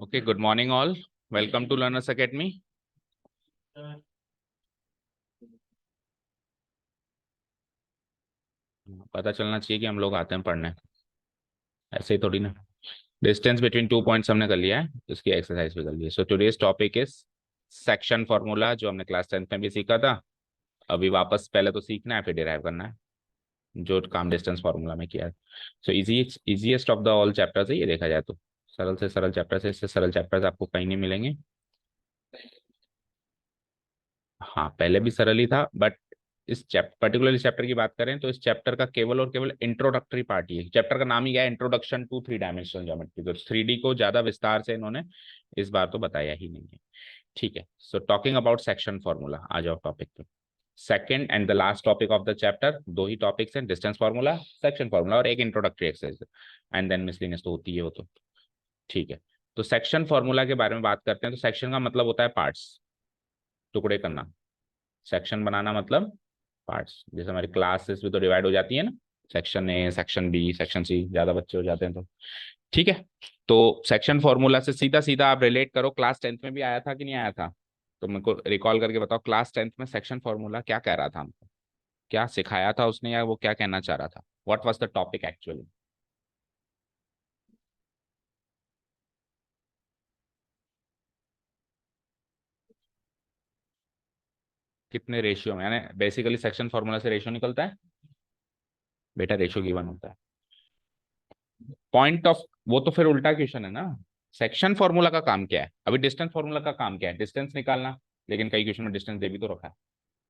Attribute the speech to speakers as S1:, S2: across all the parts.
S1: Okay, good morning all. Welcome to Learners Academy. पता चलना चाहिए कि हम लोग आते हैं पढ़ने, ऐसे ही थोड़ी ना। डिस्टेंस बिटवीन 2 पॉइंट्स हमने कर लिया है, इसकी एक्सरसाइज भी कर ली है। So today's topic is section formula, जो हमने क्लास 10th में भी सीखा था। अभी वापस पहले तो सीखना है, फिर डिराइव करना है जो काम डिस्टेंस फॉर्मूला में किया है। So easiest of the all chapters है ये, देखा जाए तो सरल से सरल चैप्टर्स है। इससे सरल चैप्टर्स आपको कहीं नहीं मिलेंगे। हाँ, पहले भी सरल ही था, बट इस पर्टिकुलर चैप्टर की बात करें तो इस चैप्टर का केवल और केवल इंट्रोडक्टरी पार्ट ही है। चैप्टर का नाम ही क्या है? Introduction to three dimensional geometry. तो 3D को ज्यादा विस्तार से इन्होंने इस बार तो बताया ही नहीं है। ठीक है, so talking about section formula, आ जाओ टॉपिक पे। Second and the last topic of the chapter, दो ही टॉपिक्स हैं, डिस्टेंस फॉर्मूला, सेक्शन फॉर्मूला, और एक introductory exercise, and then miscellaneous तो होती है वो तो। ठीक है, तो सेक्शन फॉर्मूला के बारे में बात करते हैं। तो सेक्शन का मतलब होता है पार्ट्स, टुकड़े करना। सेक्शन बनाना मतलब पार्ट्स। जैसे हमारी क्लासेस भी तो डिवाइड हो जाती है ना, section A, section B, section C, ज्यादा बच्चे हो जाते हैं तो। ठीक है, तो सेक्शन फॉर्मूला से सीधा सीधा आप रिलेट करो, क्लास 10th में भी आया था कि नहीं आया था? तो मेरे को रिकॉल करके बताओ, क्लास 10th में सेक्शन फॉर्मूला क्या कह रहा था हमको, क्या सिखाया था उसने, या वो क्या कहना चाह रहा था? What was the topic actually? कितने रेशियो में, यानी बेसिकली सेक्शन फॉर्मूला से रेशियो निकलता है बेटा, रेशियो गिवन होता है। पॉइंट ऑफ, वो तो फिर उल्टा क्वेश्चन है ना। सेक्शन फॉर्मूला का काम क्या है? अभी डिस्टेंस फॉर्मूला का काम क्या है? डिस्टेंस निकालना। लेकिन कई क्वेश्चन में डिस्टेंस दे भी तो रखा है,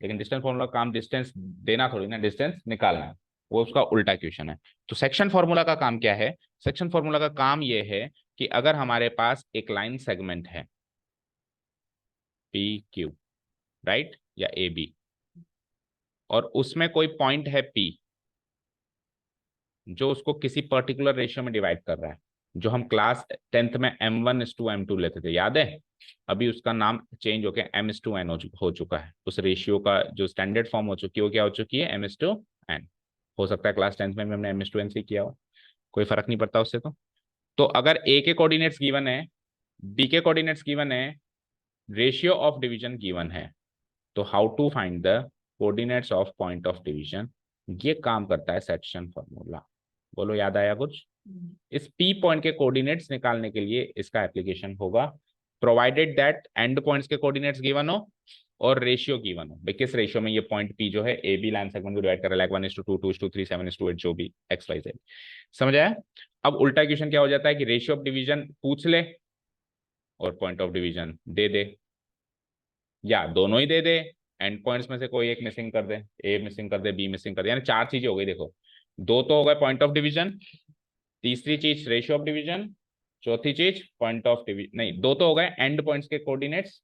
S1: लेकिन डिस्टेंस फॉर्मूला का काम डिस्टेंस देना थोड़ी ना, डिस्टेंस निकालना है। वो उसका उल्टा क्वेश्चन है। तो सेक्शन फॉर्मूला का काम क्या है? सेक्शन फॉर्मूला का काम ये है कि अगर हमारे पास एक लाइन सेगमेंट है पी क्यू, राइट, या ए बी, और उसमें कोई पॉइंट है पी जो उसको किसी पर्टिकुलर रेशियो में डिवाइड कर रहा है, जो हम क्लास 10th में M1:M2 लेते थे, याद है? अभी उसका नाम चेंज होकर M:N हो चुका है। उस रेशियो का जो स्टैंडर्ड फॉर्म हो चुकी है वो क्या हो चुकी है? M:N। हो सकता है क्लास 10th में भी हमने M:N से किया हो, कोई फर्क नहीं पड़ता उससे। तो अगर ए के कोऑर्डिनेट्स गिवन है, बी के कोऑर्डिनेट्स गिवन है, रेशियो ऑफ डिवीजन गिवन है, तो how to find the coordinates of point of division, ये काम करता है सेक्शन फॉर्मूला। बोलो, याद आया कुछ? इस पी पॉइंट के कोऑर्डिनेट्स निकालने के लिए इसका एप्लीकेशन होगा, प्रोवाइडेड दैट एंड पॉइंट्स के कोऑर्डिनेट्स गिवन हो और रेशियो गिवन हो। भाई किस रेशियो में ये पॉइंट पी जो है ए बी लाइन सेगमेंट को डिवाइड कर रहा है, लाइक 1:2, 2:3, 7:8, जो भी एक्स वाई जेड। समझ आया? अब उल्टा क्वेश्चन क्या हो जाता है कि रेशियो ऑफ डिवीजन पूछ ले और पॉइंट ऑफ डिवीजन दे दे, या दोनों ही दे दे, एंड पॉइंट्स में से कोई एक मिसिंग कर दे, ए मिसिंग कर दे, बी मिसिंग कर दे, यानी चार चीजें हो गई। देखो, दो तो हो गए पॉइंट ऑफ डिवीजन, तीसरी चीज रेशियो ऑफ डिवीजन, चौथी चीज पॉइंट ऑफ डिवीजन, नहीं, दो तो हो गए एंड पॉइंट्स के कोऑर्डिनेट्स,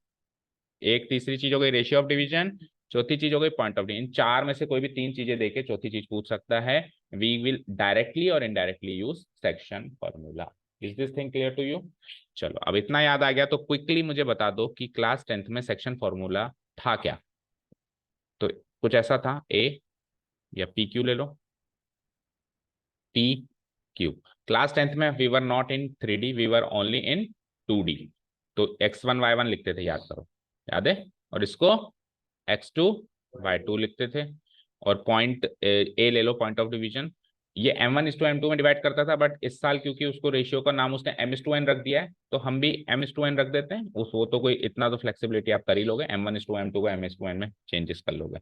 S1: एक तीसरी चीज हो गई रेशियो ऑफ डिवीजन, चौथी चीज हो गई पॉइंट ऑफ डिवीजन। इन चार में से कोई भी तीन चीजें देके चौथी चीज पूछ सकता है। वी विल डायरेक्टली और indirectly use section formula. Is this thing clear to you? चलो, अब इतना याद आ गया तो क्विकली मुझे बता दो कि क्लास 10th में सेक्शन फॉर्मूला था क्या? तो कुछ ऐसा था, ए या पी क्यू ले लो, पी क्यू। क्लास 10th में we were not in 3D, we were only in 2D। तो x1 y1 लिखते थे, याद करो, याद है? और इसको x2 y2 लिखते थे। और पॉइंट ए ले लो, पॉइंट ऑफ डिवीजन, ये M1:M2 में डिवाइड करता था, बट इस साल क्योंकि उसको रेशियो का नाम उसने M:N रख दिया है, तो हम भी M:N रख देते हैं। उस वो तो कोई इतना तो फ्लेक्सिबिलिटी आप कर ही लोगे, M1:M2 को M:N में चेंजेस कर लोगे।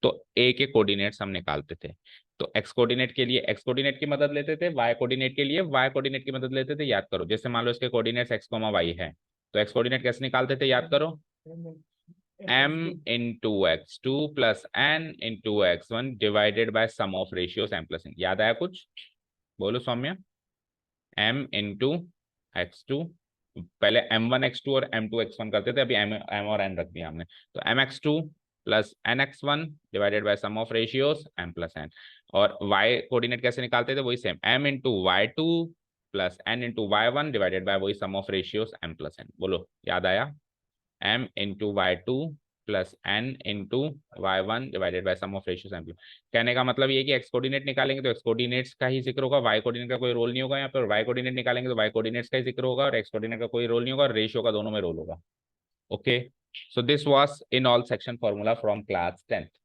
S1: तो ए के कोऑर्डिनेट्स हम निकालते थे। तो एक्स कोऑर्डिनेट के लिए एक्स कोऑर्डिनेट की मदद लेते थे, वाई कोऑर्डिनेट के लिए वाई कोऑर्डिनेट की मदद लेते थे। याद करो, जैसे मान लो इसके कोऑर्डिनेट्स x, y है, तो एक्स कोऑर्डिनेट कैसे निकालते थे? याद करो, m×x2 plus n×x1 divided by sum of ratios m+n। याद आया कुछ? बोलो सौम्या। m×x2, पहले m1x2 और m2x1 करते थे, अभी m और n रख दिया हमने। तो mx2 plus nx1 divided by sum of ratios m+n। और y कोऑर्डिनेट कैसे निकालते थे? वही same, m×y2 plus n×y1 divided by वही सम ऑफ रेशियोस m+n। बोलो, याद आया? m×y2 plus N into Y one divided by sum of ratio sample. कहने का मतलब ये कि एक्स कोऑर्डिनेट निकालेंगे तो एक्स कोऑर्डिनेट्स का ही जिक्र होगा, वाई कोऑर्डिनेट का कोई रोल नहीं होगा यहाँ पर। वाई कोऑर्डिनेट निकालेंगे तो वाई कोऑर्डिनेट्स का ही जिक्र होगा, और एक्स कोऑर्डिनेट का कोई रोल नहीं होगा, और रेशियो का दोनों में रोल होगा। Okay, so this was in all section formula from class 10th।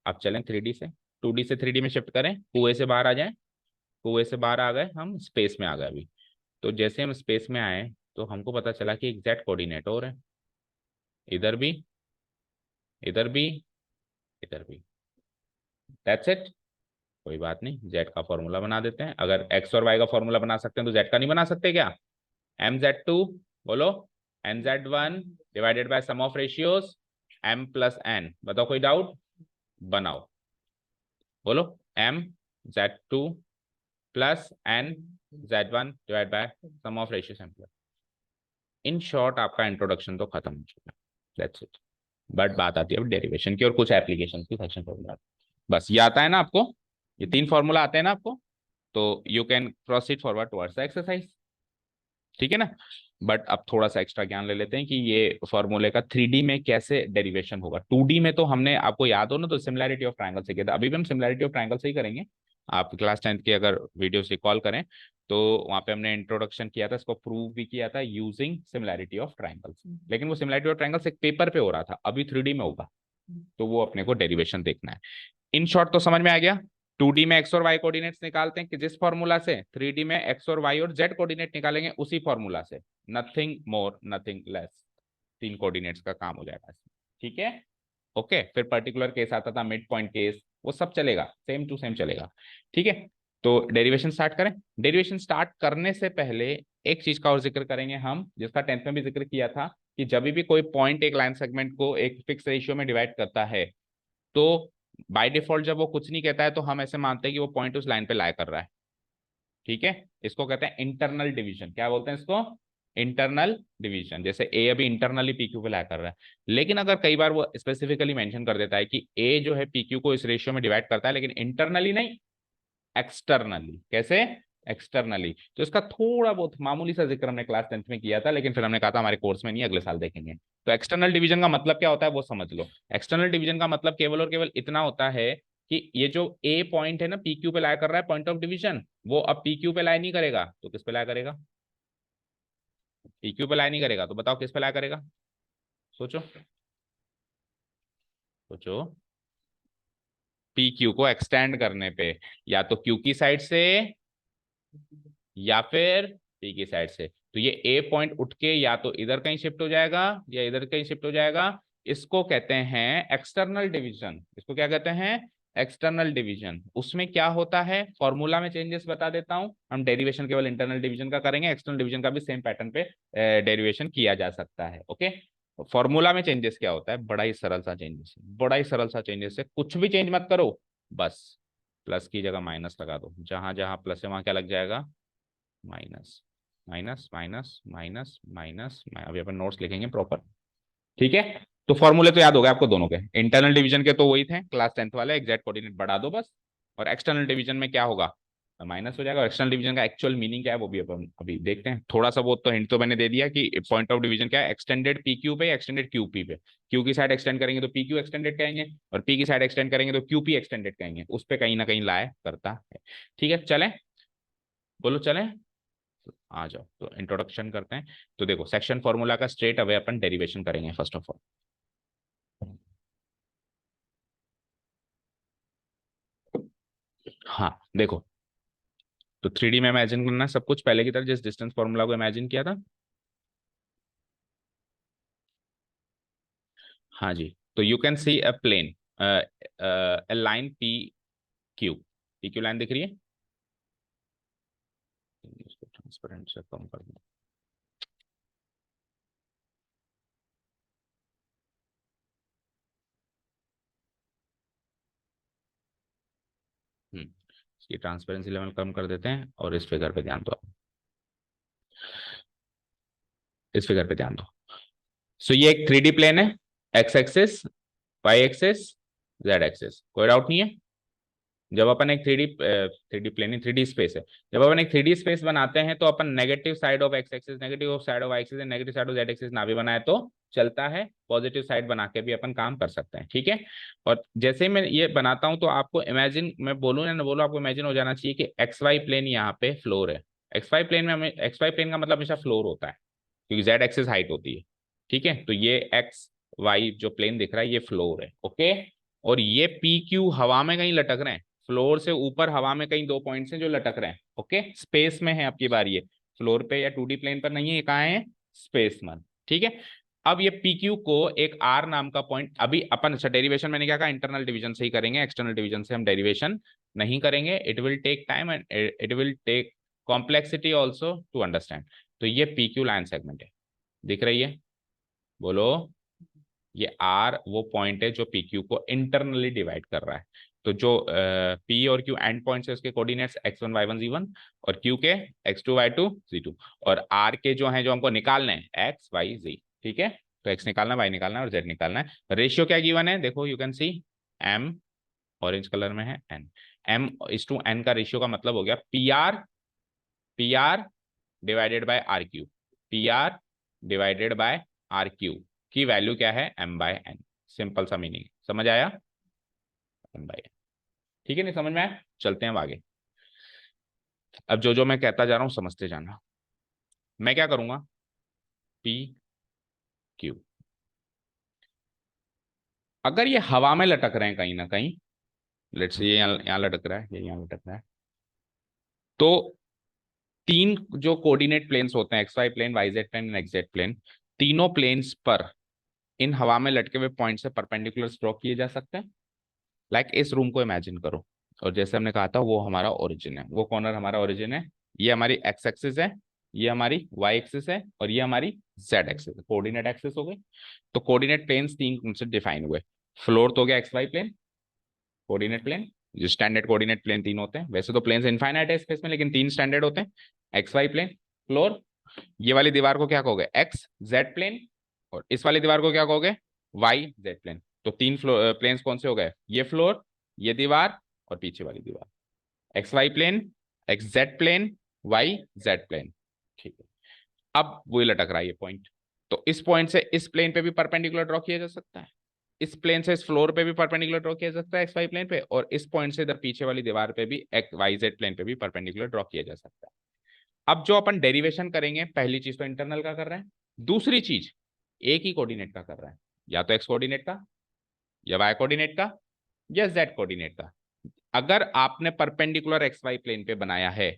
S1: अब चलें 3D से, 2D से 3D में शिफ्ट करें, कुएं से बाहर आ जाएं। कुएं से बाहर आ गए, हम स्पेस में आ गए अभी। तो जैसे हम स्पेस में आए तो हमको पता चला कि एग्जैक्ट कोऑर्डिनेट और है, इधर भी, इधर भी, इधर भी। That's it. कोई बात नहीं, जेड का फॉर्मूला बना देते हैं। अगर एक्स और वाई का फॉर्मूला बना सकते हैं तो जेड का नहीं बना सकते क्या? एम जेड टू, बोलो, N Z one divided by sum of ratios M plus N. बताओ कोई डाउट? बनाओ, बोलो, M Z two plus N Z one divide by sum of ratios M plus. In short आपका introduction तो खत्म हो चुका है, दैट्स इट। बट बात आती है अब डेरिवेशन की और कुछ एप्लीकेशन की, सेक्शन फॉर्मूला। बस ये आता है ना आपको, ये 3 फॉर्मूला आते हैं ना आपको, तो you can proceed forward towards the exercise. ठीक है ना? बट अब थोड़ा सा एक्स्ट्रा ज्ञान ले लेते हैं कि ये फॉर्मूले का 3D में कैसे डेरिवेशन होगा। 2D में तो हमने, आपको याद हो ना, तो सिमिलैरिटी ऑफ ट्रायंगल से किया था, अभी भी हम सिमिलैरिटी ऑफ ट्रायंगल से ही करेंगे। आप क्लास 10th की अगर वीडियोस रिकॉल करें तो वहां पे हमने इंट्रोडक्शन किया था, इसको प्रूव भी किया था यूजिंग सिमिलैरिटी ऑफ ट्रायंगल्स। लेकिन वो सिमिलैरिटी ऑफ ट्रायंगल्स एक पेपर पे हो रहा था, अभी 3D में होगा, तो वो अपने को डेरिवेशन देखना है। इन शॉर्ट तो समझ में आ गया। 2D में एक्स और वाई कोऑर्डिनेट्स निकालते हैं कि जिस फॉर्मूला से 3D में एक्स और वाई और जेड कोऑर्डिनेट निकालेंगे उसी फॉर्मूला से, nothing more nothing less. 3 coordinates का काम हो जाएगा। ठीक है, ओके। फिर पर्टिकुलर केस आता था, मिड पॉइंट केस, वो सब चलेगा, सेम टू सेम चलेगा। ठीक है, तो डेरिवेशन स्टार्ट करें। डेरिवेशन स्टार्ट करने से पहले एक चीज का और जिक्र करेंगे हम, जिसका 10th में भी जिक्र किया था, कि जब भी कोई पॉइंट एक लाइन सेगमेंट को एक फिक्स रेशियो में डिवाइड करता है तो बाय डिफॉल्ट जब वो कुछ नहीं कहता है तो हम ऐसे मानते हैं कि वो पॉइंट उस लाइन पे लाई कर रहा है। ठीक है, इसको कहते हैं इंटरनल डिवीजन। क्या बोलते हैं इसको? Internal division. जैसे ए अभी इंटरनली पीक्यू पे लाई कर रहा है, लेकिन अगर कई बार वो स्पेसिफिकली मेंशन कर देता है कि ए जो है पीक्यू को इस रेशियो में डिवाइड करता है, लेकिन इंटरनली नहीं, एक्सटर्नली। कैसे? एक्सटर्नली। तो इसका थोड़ा बहुत मामूली सा जिक्र हमने क्लास 10th में किया था, लेकिन फिर हमने कहा था हमारे कोर्स में नहीं, अगले साल देखेंगे। तो एक्सटर्नल डिवीजन का मतलब क्या होता है वो समझ लो। एक्सटर्नल डिवीजन का मतलब केवल और केवल इतना होता है कि ये जो ए पॉइंट है ना, पीक्यू पे लाई कर रहा है, पॉइंट ऑफ डिवीजन, वो अब पीक्यू पे लाई नहीं करेगा तो किस पे लाई करेगा? पीक्यू पे लाई नहीं करेगा तो बताओ किस पे लाई करेगा? सोचो, सोचो। पीक्यू को एक्सटेंड करने पे, या तो क्यू की साइड से या फिर पी की साइड से। तो ये ए पॉइंट उठ के या तो इधर कहीं शिफ्ट हो जाएगा या इधर कहीं शिफ्ट हो जाएगा। इसको कहते हैं एक्सटर्नल डिवीजन। इसको क्या कहते हैं? External division. उसमें क्या होता है, फॉर्मूला में चेंजेस बता देता हूं। हम डेरिवेशन केवल इंटरनल डिवीजन का करेंगे, एक्सटर्नल डिवीजन का भी सेम पैटर्न पे डेरिवेशन किया जा सकता है। ओके, फॉर्मूला में चेंजेस क्या होता है? बड़ा ही सरल सा चेंजेस है, बड़ा ही सरल सा चेंजेस है। कुछ भी चेंज मत करो, बस प्लस की जगह माइनस लगा दो। जहां जहां प्लस है वहां क्या लग जाएगा? Minus. Minus minus minus minus. अभी अपन नोट्स लिखेंगे प्रॉपर। ठीक है, तो फॉर्मूले तो याद हो गए आपको दोनों के। इंटरनल डिवीजन के तो वही थे क्लास 10th वाले, एग्जैक्ट कोऑर्डिनेट बढ़ा दो बस। और एक्सटर्नल डिवीजन में क्या होगा? माइनस हो जाएगा। और एक्सटर्नल डिवीजन का एक्चुअल मीनिंग क्या है वो भी अपन अभी देखते हैं। थोड़ा सा बहुत तो हिंट तो मैंने दे दिया कि पॉइंट ऑफ डिवीजन क्या है, एक्सटेंडेड पी क्यू पे, एक्सटेंडेड क्यू पी पे। क्यू की साइड एक्सटेंड करेंगे तो पी क्यू एक्सटेंडेड कहेंगे, और पी की साइड एक्सटेंड करेंगे तो क्यू पी एक्सटेंडेड कहेंगे। उस पर कहीं ना कहीं लाए करता है। ठीक है, चलें, बोलो चलें, आ जाओ। तो इंट्रोडक्शन करते हैं। तो देखो, सेक्शन फॉर्मूला का स्ट्रेट अवे अपन डेरिवेशन करेंगे फर्स्ट ऑफ ऑल। हाँ देखो, तो 3D में इमेजिन करना सब कुछ पहले की तरह, जिस डिस्टेंस फॉर्मूला को इमेजिन किया था। हाँ जी, तो you can see a plane, a line P Q. P Q line दिख रही है? इसको ट्रांसपेरेंट से कम कर दूं। इसकी ट्रांसपेरेंसी लेवल कम कर देते हैं, और इस फिगर पे ध्यान दो। इस फिगर पे ध्यान दो। सो ये एक 3D प्लेन है, X axis, Y axis, Z axis. कोई डाउट नहीं है? जब अपन एक three D plane, three D space है, जब अपन एक थ्री डी स्पेस बनाते हैं तो अपन negative side of x axis, negative side of y axis, negative side of z axis ना भी बनाए तो चलता है, पॉजिटिव साइड बना के भी अपन काम कर सकते हैं, ठीक है। और जैसे ही मैं ये बनाता हूं तो आपको इमेजिन, मैं बोलूँ या ना बोलूँ, आपको इमेजिन हो जाना चाहिए कि एक्स वाई प्लेन यहाँ पे फ्लोर है। एक्स वाई प्लेन में हमें, एक्स वाई प्लेन का मतलब हमेशा फ्लोर होता है, क्योंकि जेड एक्सिस हाइट होती है, ठीक है। तो ये एक्स वाई जो प्लेन दिख रहा है ये फ्लोर है, ओके। और ये पी क्यू हवा में कहीं लटक रहे हैं, फ्लोर से ऊपर हवा में कहीं दो पॉइंट्स हैं जो लटक रहे हैं, ओके। स्पेस में है, अब की बार ये फ्लोर पे या 2D प्लेन पर नहीं है, ये कहाँ है, स्पेस में, ठीक है। अब ये पी क्यू को एक आर नाम का पॉइंट, अभी अपन, अच्छा डेरिवेशन मैंने क्या कहा, इंटरनल डिवीजन से ही करेंगे, एक्सटर्नल डिवीजन से हम डेरिवेशन नहीं करेंगे, it will take time and it will take complexity also to understand. तो ये पी क्यू लाइन सेगमेंट है, दिख रही है, बोलो। ये आर वो पॉइंट है जो पी क्यू को इंटरनली डिवाइड कर रहा है। तो जो पी और क्यू एंड पॉइंट्स है उसके कोऑर्डिनेट्स x1 y1 z1, और क्यू के x2 y2 z2, और आर के जो हैं जो हमको निकालने हैं x y z, ठीक है। तो x निकालना, y निकालना और z निकालना है। रेशियो क्या गिवन है, देखो you can C m, orange colour में है n, m/n का रेशियो का मतलब हो गया P R divided by R Q, P R divided by R Q की वैल्यू क्या है, m/n। सिंपल सा मीनिंग, समझ आया, m/n, ठीक है, नहीं समझ में आया, चलते हैं अब आगे। अब जो जो मैं कहता जा रहा हूं समझते जाना। मैं क्या करूंगा, पी क्यू, अगर ये हवा में लटक रहे हैं कहीं ना कहीं, लेट्स से ये यहाँ लटक रहा है, ये यहाँ लटक रहा है, तो तीन जो कोऑर्डिनेट प्लेन्स होते हैं, X Y plane, Y Z plane, X Z plane, तीनों प्लेन्स पर इन हवा में लटके हुए पॉइंट से परपेंडिकुलर ड्रॉ किए जा सकते हैं। लाइक इस रूम को इमेजिन करो, और जैसे हमने कहा था वो हमारा ओरिजिन है, वो कॉर्नर हमारा ओरिजिन है, ये हमारी एक्स एक्सिस है, ये हमारी वाई एक्सिस है, और ये हमारी जेड एक्सिस है, कोऑर्डिनेट एक्सिस हो गई। तो कोऑर्डिनेट प्लेन्स तीन उनसे डिफाइन हुए, फ्लोर तो हो गया X Y plane, coordinate plane, जो स्टैंडर्ड कोऑर्डिनेट प्लेन तीन होते हैं, वैसे तो प्लेन्स इनफाइनाइट है स्पेस में, लेकिन तीन स्टैंडर्ड होते हैं, एक्स वाई प्लेन, फ्लोर, ये वाली दीवार को क्या कहोगे, एक्स जेड प्लेन, और इस वाली दीवार को क्या कहोगे, वाई जेड प्लेन। तो तीन प्लेन्स कौन से हो गए, ये फ्लोर, ये दीवार, और पीछे वाली दीवार, X Y plane, X Z plane, Y Z plane, ठीक है। अब वही लटक रहा है ये पॉइंट, तो इस पॉइंट से इस प्लेन पे भी परपेंडिकुलर ड्रॉ किया जा सकता है, इस प्लेन से इस फ्लोर पे भी परपेंडिकुलर ड्रॉ किया जा सकता है एक्स वाई प्लेन पे, और इस पॉइंट से इधर पीछे वाली दीवार पे भी एक्स वाई जेड प्लेन पे भी परपेंडिकुलर ड्रॉ किया जा सकता है। अब जो अपन डेरिवेशन करेंगे, पहली चीज तो इंटरनल का कर रहे हैं, दूसरी चीज एक ही कोऑर्डिनेट का कर रहे हैं, या तो एक्स कोऑर्डिनेट का, या वाई कोऑर्डिनेट का, या जेड कोऑर्डिनेट का। अगर आपने परपेंडिकुलर एक्स वाई प्लेन पे बनाया है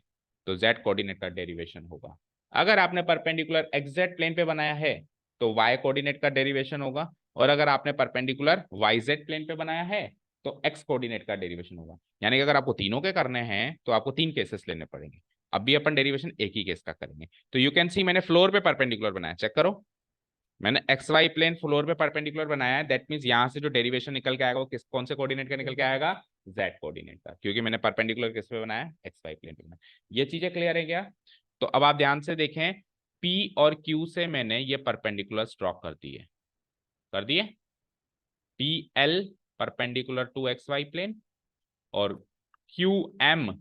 S1: तो जेड कोऑर्डिनेट का डेरिवेशन होगा, अगर आपने परपेंडिकुलर एक्स जेड प्लेन पे बनाया है तो वाई कोऑर्डिनेट का डेरिवेशन होगा, और अगर आपने परपेंडिकुलर वाई जेड प्लेन पे बनाया है तो एक्स कोऑर्डिनेट का डेरिवेशन होगा। यानी कि अगर आपको तीनों के करने हैं तो आपको तीन केसेस लेने पड़ेंगे। अभी अपन डेरिवेशन एक ही केस का करेंगे। तो यू कैन सी मैंने फ्लोर पे परपेंडिकुलर बनाया, चेक करो, मैंने एक्स वाई प्लेन फ्लोर पे परपेंडिकुलर बनाया है, दैट मींस यहां से जो डेरिवेशन निकल के आएगा वो किस कौन से कोऑर्डिनेट का निकल के आएगा, जेड कोऑर्डिनेट का, क्योंकि मैंने परपेंडिकुलर किस पे बनाया, एक्स वाई प्लेन पे बनाया। ये चीजें क्लियर है क्या? तो अब आप ध्यान से देखें, पी और क्यू से मैंने ये परपेंडिकुलर ड्रॉ कर दिए, कर दिए, P L perpendicular to x Y plane, और Q M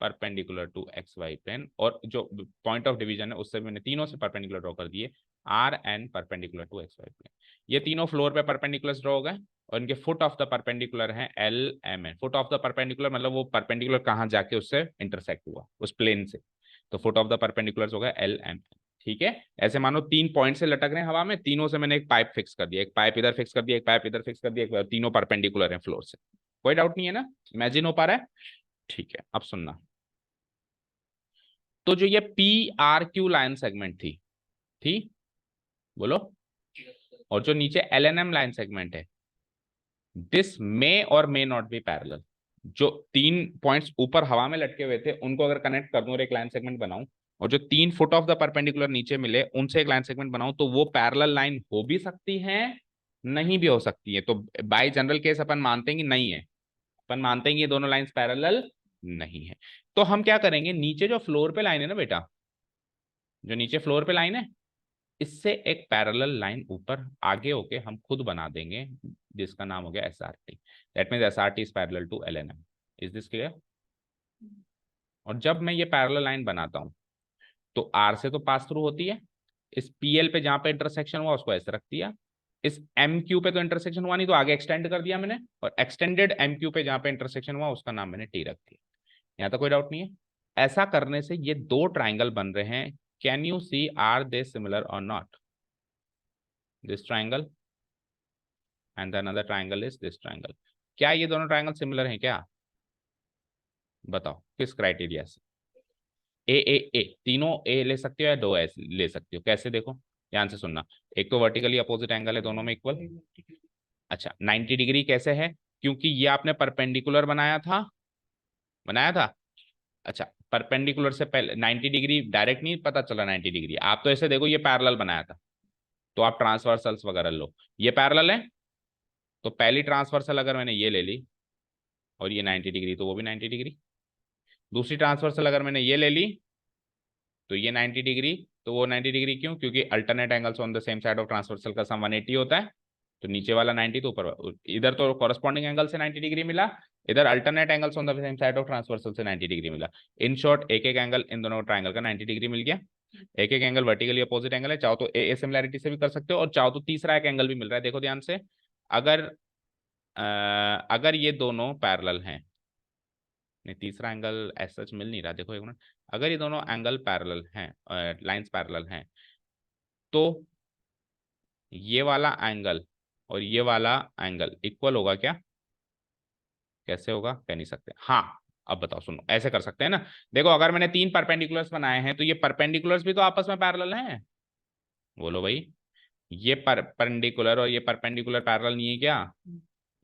S1: perpendicular to x Y plane, और जो पॉइंट ऑफ डिवीजन है उससे मैंने तीनों से परपेंडिकुलर ड्रॉ कर दिए, R N perpendicular to x Y plane. ये तीनों फ्लोर पे परपेंडिकुलर ड्रॉ हो गए, और इनके फुट ऑफ द परपेंडिकुलर है L M N. Foot of the perpendicular मतलब वो परपेंडिकुलर कहाँ जाके उससे इंटरसेक्ट हुआ, उस प्लेन से, तो फुट ऑफ द परपेंडिकुलर हो गया एल एम, ठीक है। ऐसे मानो तीन पॉइंट से लटक रहे हैं हवा में, तीनों से मैंने एक पाइप फिक्स कर दिया, एक पाइप इधर फिक्स कर दिया, एक पाइप इधर फिक्स कर दिया, तीनों परपेंडिकुलर है फ्लोर से, कोई डाउट नहीं है ना, इमेजिन हो पा रहा है, ठीक है। अब सुनना, तो जो ये P R Q line segment थी बोलो, और जो नीचे L N M line segment है, दिस मे और मे नॉट बी पैरेलल। जो तीन पॉइंट्स ऊपर हवा में लटके हुए थे उनको अगर कनेक्ट कर दूं और एक लाइन सेगमेंट बनाऊं, और जो तीन फुट ऑफ द परपेंडिकुलर नीचे मिले उनसे एक लाइन सेगमेंट बनाऊं, तो वो पैरेलल लाइन हो भी सकती है, नहीं भी हो सकती है। तो बाय जनरल केस अपन मानते हैं कि नहीं है, अपन मानते हैं कि ये दोनों लाइंस पैरेलल नहीं है। तो हम क्या करेंगे, नीचे जो फ्लोर पे लाइन है ना बेटा, जो नीचे फ्लोर पे लाइन है, इससे एक पैरेलल लाइन ऊपर आगे होके हम खुद बना देंगे, जिसका नाम हो गया S R T, that mean S R T is parallel to L N M. Is this clear? और जब मैं ये पैरेलल लाइन बनाता हूं तो आर से तो पास थ्रू होती है, इस पीएल पे जहां पे इंटरसेक्शन हुआ उसको ऐसे रख दिया, इस एम क्यू पे तो इंटरसेक्शन हुआ नहीं तो आगे एक्सटेंड कर दिया मैंने, और एक्सटेंडेड एम क्यू पे जहां पे इंटरसेक्शन हुआ उसका नाम मैंने टी रख दिया। यहां तक कोई डाउट नहीं है? ऐसा करने से ये दो ट्राइंगल बन रहे हैं। Can you see are they similar और not? This triangle and the another triangle is this triangle. क्या ये दोनों ट्राइंगल सिमिलर हैं क्या? बताओ किस क्राइटेरिया से? ए तीनों ए ले सकते हो या दो ए ले सकते हो, कैसे देखो? ध्यान से सुनना। एक तो वर्टिकली अपोजिट एंगल है दोनों में इक्वल। अच्छा 90 डिग्री कैसे है? क्योंकि ये आपने परपेंडिकुलर बनाया था। अच्छा परपेंडिकुलर से पहले 90 डिग्री डायरेक्ट नहीं पता चला 90 डिग्री, आप तो ऐसे देखो ये पैरेलल बनाया था तो आप ट्रांसवर्सल्स वगैरह लो, ये पैरेलल है तो पहली ट्रांसवर्सल अगर मैंने ये ले ली और ये 90 डिग्री तो वो भी 90 डिग्री, दूसरी ट्रांसवर्सल अगर मैंने ये ले ली तो ये 90 डिग्री तो वो 90 डिग्री, क्यों? क्योंकि alternate angles on the same side of transversal का सम 180 होता है, तो नीचे वाला 90 तो ऊपर, इधर तो कॉरेस्पॉन्डिंग एंगल से 90 डिग्री मिला, इधर alternate angles on the same side of transversal से 90 डिग्री मिला। इन शॉर्ट एक एक एंगल इन दोनों ट्राइंगल का 90 डिग्री मिल गया। एक एक एंगल वर्टिकली अपोजिट एंगल है, चाहो तो ए सिमिलैरिटी से भी कर सकते हो और चाहो तो तीसरा एक एंगल भी मिल रहा है। देखो ध्यान से, अगर अगर ये दोनों पैरेलल हैं, नहीं तीसरा एंगल ऐसा सच मिल नहीं रहा, देखो एक मिनट, अगर ये दोनों एंगल पैरेलल हैं, लाइंस पैरेलल हैं, तो ये वाला एंगल और ये वाला एंगल इक्वल होगा क्या? कैसे होगा? कह नहीं सकते। हाँ अब बताओ, सुनो ऐसे कर सकते हैं ना। देखो अगर मैंने तीन परपेंडिकुलर्स बनाए हैं तो ये परपेंडिकुलर्स भी तो आपस में पैरेलल हैं। बोलो भाई, ये परपेंडिकुलर और ये परपेंडिकुलर पैरेलल नहीं है क्या?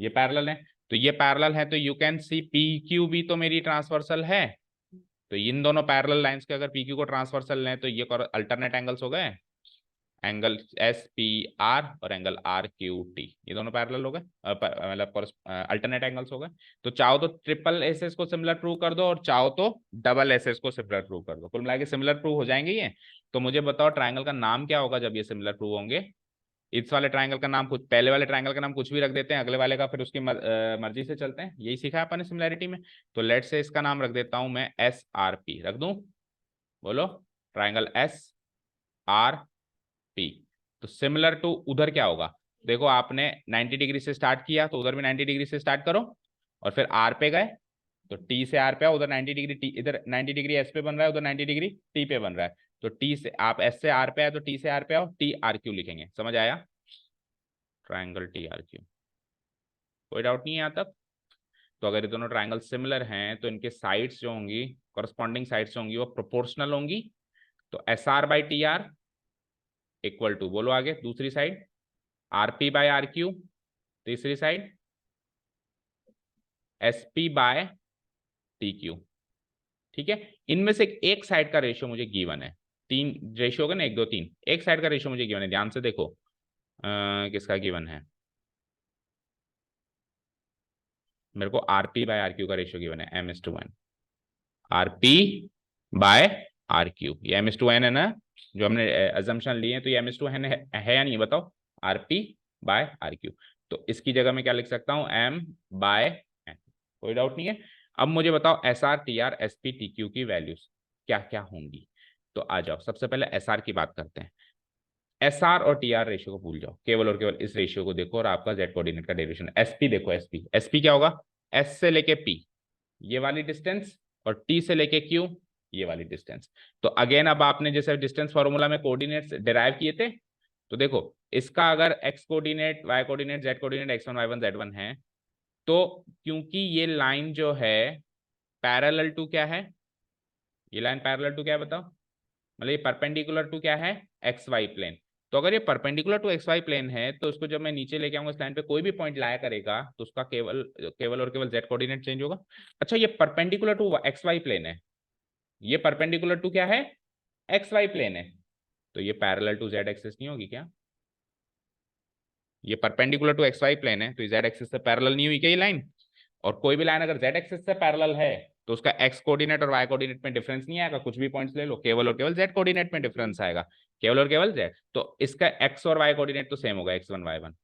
S1: ये पैरेलल है, तो ये पैरेलल है तो you can see P Q भी तो मेरी ट्रांसवर्सल है। तो इन दोनों पैरेलल लाइंस के अगर पी क्यू को ट्रांसवर्सल लें तो ये अल्टरनेट एंगल्स हो गए, एंगल एस पी आर और एंगल आर क्यू टी, ये दोनों पैरेलल हो गए, मतलब अल्टरनेट एंगल्स हो गए। तो चाहो तो ट्रिपल एस को सिमिलर प्रूव कर दो और चाहो तो डबल एस को सिमिलर प्रूव कर दो, कुल मिला के सिमिलर प्रूव हो जाएंगे ये। तो मुझे बताओ ट्राइंगल का नाम क्या होगा जब ये सिमिलर प्रूव होंगे? इस वाले ट्राइंगल का नाम कुछ, पहले वाले ट्राइंगल का नाम कुछ भी रख देते हैं, अगले वाले का फिर उसकी मर्जी से चलते हैं, यही सीखा है अपन ने सिमिलैरिटी में। तो लेट से इसका नाम रख देता हूं मैं एस आर पी, रख दूं? बोलो, ट्राइंगल एस आर पी। तो सिमिलर टू उधर क्या होगा? देखो आपने 90 डिग्री से स्टार्ट किया तो उधर भी 90 डिग्री से स्टार्ट करो, और फिर आर पे गए तो टी से आर पे आओ, उधर 90 डिग्री टी, इधर 90 डिग्री एस पे बन रहा है, उधर 90 डिग्री टी पे बन रहा है, तो टी से आप एस से आर पे आए तो टी से आर पे आओ, टी आर क्यू लिखेंगे। समझ आया? Triangle T R Q. कोई डाउट नहीं है यहाँ तक? तो अगर ये दोनों ट्राइंगल सिमिलर हैं तो इनके साइड्स जो होंगी, कॉरेस्पॉन्डिंग साइड्स होंगी वो प्रोपोर्शनल होंगी। तो S R by T R equal to, बोलो आगे दूसरी side, R P by R Q, तीसरी side S P by T Q. ठीक है, इनमें से एक साइड का रेशियो मुझे गिवन है, तीन रेशियो होगा ना, एक दो तीन, एक साइड का रेशियो मुझे गिवन है, ध्यान से देखो किसका गिवन है। मेरे को R P by R Q का रेशियो गिवन है M:1, R P by R Q, ये M:n है ना, जो हमने अजम्पशन लिए हैं, तो ये M:n है या नहीं बताओ? R P by R Q. तो इसकी जगह मैं क्या लिख सकता हूँ? M/n। कोई डाउट नहीं है? अब मुझे बताओ S R T R S P T Q की वैल्यूज क्या क्या होंगी। तो आ जाओ सबसे पहले एस आर की बात करते हैं। एस आर और टी आर रेशियो को भूल जाओ, केवल और केवल इस रेशियो को देखो और आपका जेड कोऑर्डिनेट का डेरिवेशन। एसपी देखो, एसपी एसपी क्या होगा? एस से लेके पी ये वाली डिस्टेंस, और टी से लेके क्यू ये वाली डिस्टेंस। तो अगेन अब आपने जैसे डिस्टेंस फॉर्मूला में कोऑर्डिनेट्स डिराइव किए थे, तो देखो इसका अगर x coordinate, y coordinate, z coordinate x1 y1 z1 है, तो क्योंकि ये लाइन जो है पैरेलल टू क्या है, ये लाइन पैरेलल टू क्या है बताओ? मतलब ये परपेंडिकुलर टू क्या है? X Y plane. तो अगर ये perpendicular to x Y plane है तो उसको जब मैं नीचे लेके आऊंगा इस लाइन पे, कोई भी पॉइंट लाया करेगा तो उसका केवल केवल और केवल जेड कोऑर्डिनेट चेंज होगा। अच्छा ये perpendicular to x Y plane है, ये परपेंडिकुलर टू क्या है? एक्स वाई प्लेन है, तो ये पैरेलल टू जेड एक्सिस नहीं होगी क्या? ये perpendicular to x Y plane है तो जेड एक्सिस से पैरेलल नहीं हुई क्या ये लाइन? और कोई भी लाइन अगर जेड एक्सिस से पैरेलल है तो उसका एक्स कोऑर्डिनेट और वाई कोऑर्डिनेट में डिफरेंस नहीं आएगा, कुछ भी पॉइंट्स ले लो, केवल और केवल जेड कोऑर्डिनेट में डिफरेंस आएगा, केवल और केवल जेड। तो इसका एक्स और वाई कोऑर्डिनेट तो सेम होगा, x1 y1।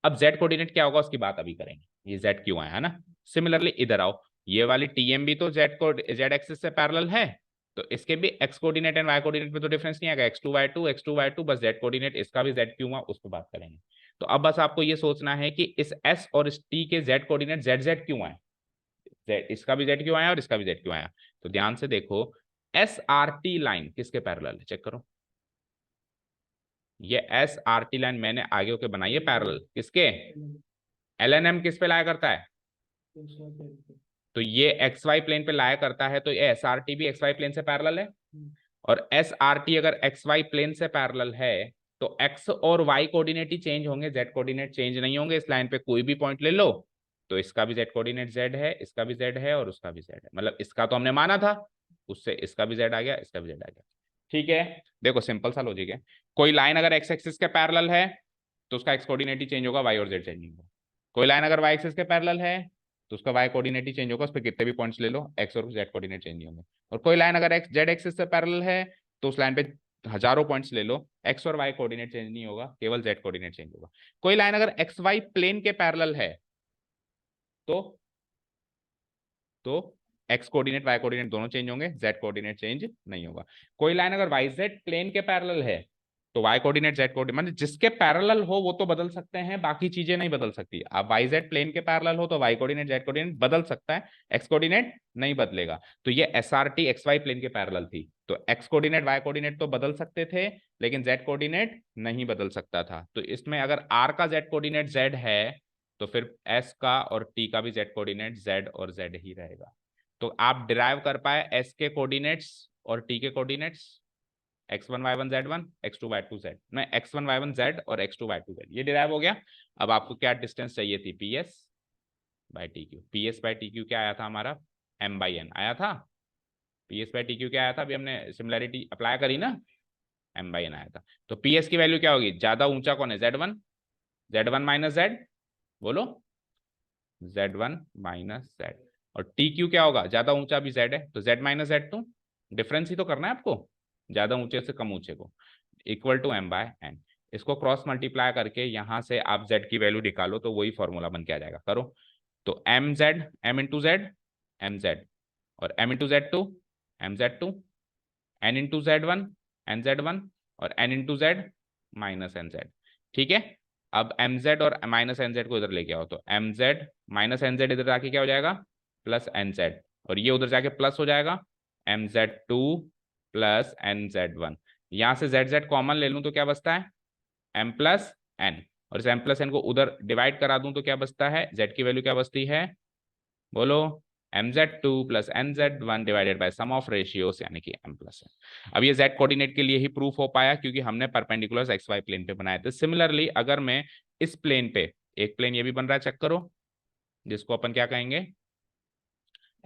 S1: अब जेड कोऑर्डिनेट क्या होगा उसकी बात अभी करेंगे, ये जेड क्यों आया है ना। सिमिलरली इधर आओ, ये वाली टीएम भी तो जेड एक्सिस से पैरेलल है, तो इसके भी x coordinate and y coordinate में तो डिफरेंस नहीं आएगा, x2 y2 बस जेड कोऑर्डिनेट इसका भी जेड क्यों हुआ उस पर बात करेंगे। तो अब बस आपको ये सोचना है कि इस एस और इस टी के जेड कोऑर्डिनेट जेड जेड क्यों आए, जेड इसका भी जेड क्यों आया और इसका भी जेड क्यों आया। तो ध्यान से देखो, एस आर टी लाइन किसके पैरेलल है, चेक करो। ये एस आर टी लाइन मैंने आगे होके बनाई है पैरेलल किसके, एल एन एम किस पे लाया करता है, तो ये एक्स वाई प्लेन पे लाया करता है, तो ये एस आर टी भी एक्स वाई प्लेन से पैरेलल है। और एस आर टी अगर एक्स वाई प्लेन से पैरेलल है तो एक्स और वाई कोऑर्डिनेट ही चेंज होंगे, जेड कोऑर्डिनेट चेंज नहीं होंगे। इस लाइन पे कोई भी पॉइंट ले लो तो इसका भी जेड कोऑर्डिनेट जेड है, इसका भी जेड है और उसका भी जेड है, मतलब इसका तो हमने माना था, उससे इसका भी जेड आ गया, इसका भी जेड आ गया। ठीक है, देखो सिंपल सा लॉजिक है। कोई लाइन अगर एक्स एक्सिस के पैरेलल है तो उसका एक्स कोऑर्डिनेट ही चेंज होगा, वाई और जेड चेंज नहीं होगा। कोई लाइन अगर वाई एक्सिस के पैरेलल है तो उसका वाई कोऑर्डिनेट ही चेंज होगा, उस पर कितने भी पॉइंट्स ले लो एक्स और जेड कोऑर्डिनेट चेंज नहीं होंगे। और कोई लाइन अगर एक्स जेड एक्सिस से पैरेलल है तो उस लाइन पे हजारों पॉइंट्स ले लो, एक्स और वाई कोऑर्डिनेट चेंज नहीं होगा, केवल जेड कोऑर्डिनेट चेंज होगा। कोई लाइन अगर एक्स वाई प्लेन के पैरेलल है तो एक्स कोऑर्डिनेट वाई कोऑर्डिनेट दोनों चेंज होंगे, जेड कोऑर्डिनेट चेंज नहीं होगा। कोई लाइन अगर वाई जेड प्लेन के पैरेलल है तो वाई कोऑर्डिनेट जेड कोऑर्डिनेट, मतलब जिसके पैरेलल हो वो तो बदल सकते हैं, बाकी चीजें नहीं बदल सकती। अब वाई जेड प्लेन के पैरेलल हो तो वाई कोऑर्डिनेट जेड कोऑर्डिनेट बदल सकता है, एक्स कोऑर्डिनेट नहीं बदलेगा। तो ये S R T x Y plane के पैरेलल थी, तो एक्स कोऑर्डिनेट वाई कोऑर्डिनेट तो बदल सकते थे लेकिन जेड कोऑर्डिनेट नहीं बदल सकता था। तो इसमें अगर आर का जेड कोऑर्डिनेट जेड है तो फिर एस का और टी का भी जेड कोऑर्डिनेट जेड और जेड ही रहेगा। तो आप डिराइव कर पाए एस के कोऑर्डिनेट्स और टी के coordinates, x1 y1 z1 x2 y2 z, नहीं x1 y1 z और x2 y2 z, ये डिराइव हो गया। अब आपको क्या डिस्टेंस चाहिए थी, ps by T Q. ps by T Q क्या आया था हमारा, m बाई n आया था। ps बाई टी क्यू क्या आया था, अभी हमने सिमिलैरिटी अप्लाई करी ना, m बाई n आया था। तो ps की वैल्यू क्या होगी, ज्यादा ऊंचा कौन है, z1, z1 माइनस z, बोलो z1 माइनस z। और tq क्या होगा, ज्यादा ऊंचा भी z है तो z माइनस z2, डिफरेंस ही तो करना है आपको, ज्यादा ऊंचे से कम ऊंचे को, equal to m by n। इसको क्रॉस मल्टीप्लाई करके यहां से आप z की वैल्यू निकालो तो वही फॉर्मूला बन के आ जाएगा, करो। तो m z, m into z, m z, और m into z two, m Z two, n into z one, n Z one, और n into z minus n z. ठीक है, अब एम जेड और माइनस एन जेड को इधर लेके आओ, तो m z minus n z इधर जाके क्या हो जाएगा, प्लस एन जेड, और ये उधर जाके प्लस हो जाएगा M Z two plus N Z one. यहां से जेड जेड कॉमन ले लूं तो क्या बचता है, एम प्लस एन, और इस एम प्लस एन को उधर डिवाइड करा दूं तो क्या बचता है, जेड की वैल्यू क्या बचती है, बोलो M Z two plus N Z one divided by sum of ratios यानी कि एम प्लस एन। अब ये जेड कोऑर्डिनेट के लिए ही प्रूफ हो पाया क्योंकि हमने परपेंडिकुलर एक्स वाई प्लेन पे बनाए थे। सिमिलरली अगर मैं इस प्लेन पे, एक प्लेन ये भी बन रहा है, चेक करो, जिसको अपन क्या कहेंगे,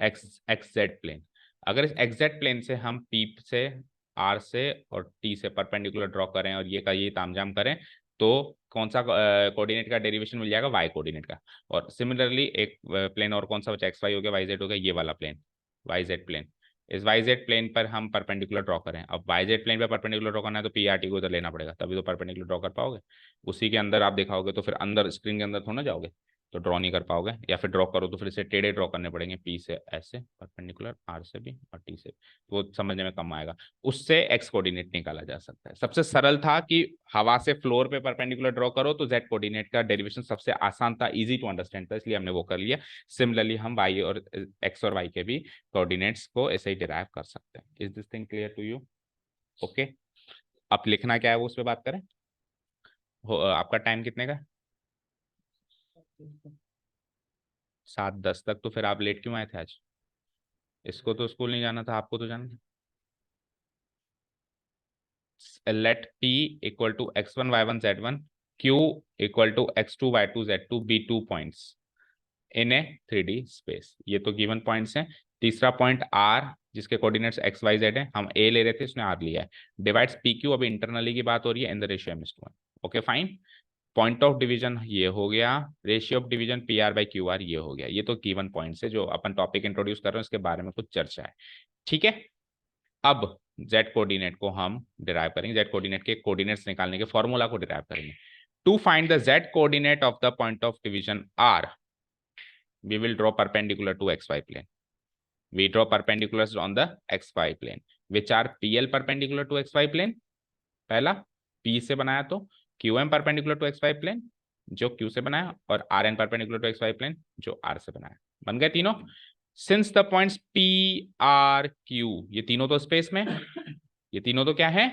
S1: एक्स एक्स जेड प्लेन। अगर इस एक्स जेड प्लेन से हम पी से, आर से और टी से परपेंडिकुलर ड्रॉ करें और ये का ये तामझाम करें तो कौन सा कोऑर्डिनेट का डेरिवेशन मिल जाएगा, वाई कोऑर्डिनेट का। और सिमिलरली एक प्लेन और कौन सा बचा, एक्स वाई हो गया, वाई जेड हो गया, ये वाला प्लेन वाई जेड प्लेन। इस वाई जेड प्लेन पर हम परपेंडिकुलर ड्रॉ करें, अब वाई जेड प्लेन पर परपेंडिकुलर ड्रॉ करना है तो पी आर टी को उधर लेना पड़ेगा, तभी तो परपेंडिकुलर ड्रॉ कर पाओगे। उसी के अंदर आप दिखाओगे तो फिर अंदर स्क्रीन के अंदर थोड़ा ना जाओगे तो ड्रॉ नहीं कर पाओगे, या फिर ड्रॉ करो तो फिर इसे टेढ़े ड्रॉ करने पड़ेंगे, पी से ऐसे परपेंडिकुलर, आर से भी और टी से, तो वो समझने में कम आएगा। उससे एक्स कोऑर्डिनेट निकाला जा सकता है। सबसे सरल था कि हवा से फ्लोर पे परपेंडिकुलर ड्रॉ करो तो जेड कोऑर्डिनेट का डेरिवेशन सबसे आसान था, इजी टू अंडरस्टैंड था, इसलिए हमने वो कर लिया। सिमिलरली हम वाई और एक्स और वाई के भी कोऑर्डिनेट्स को ऐसे ही डिराइव कर सकते हैं। Is this thing clear to you? Okay, अब लिखना क्या है वो उस पर बात करें। आपका टाइम कितने का, 7:10 तक, तो फिर आप लेट क्यों आए थे आज? इसको तो स्कूल नहीं जाना था, आपको तो जाना था। Let p equal to x1 y1 z1, q equal to x2 y2 z2 be 2 points in a 3D space. ये तो गिवन पॉइंट्स हैं। तीसरा पॉइंट r जिसके कोऑर्डिनेट्स x y z है, हम a ले रहे थे, इसने r लिया है, डिवाइड्स pq, अभी इंटरनली की बात हो रही है, इन the ratio m:1। Okay fine, point of division ये हो गया, ratio of division P R by Q are ये हो गया। ये तो गिवन पॉइंट्स है जो अपन टॉपिक इंट्रोड्यूस कर रहे हैं, उसके बारे में कुछ चर्चा है। ठीक है, अब जेड कोऑर्डिनेट को हम डिराइव करेंगे, जेड कोऑर्डिनेट के कोऑर्डिनेट्स निकालने के फॉर्मूला को डिराइव करेंगे। To find the z coordinate of the point of division are we will draw perpendicular to x Y plane. We draw perpendiculars on the XY plane which are PL perpendicular to XY plane, पहला P से बनाया तो QM perpendicular to XY plane जो Q से बनाया, और RN perpendicular to XY plane जो R से बनाया। बन गए तीनों। Since the points P R Q, ये तीनों तो स्पेस में, ये तीनों तो क्या है,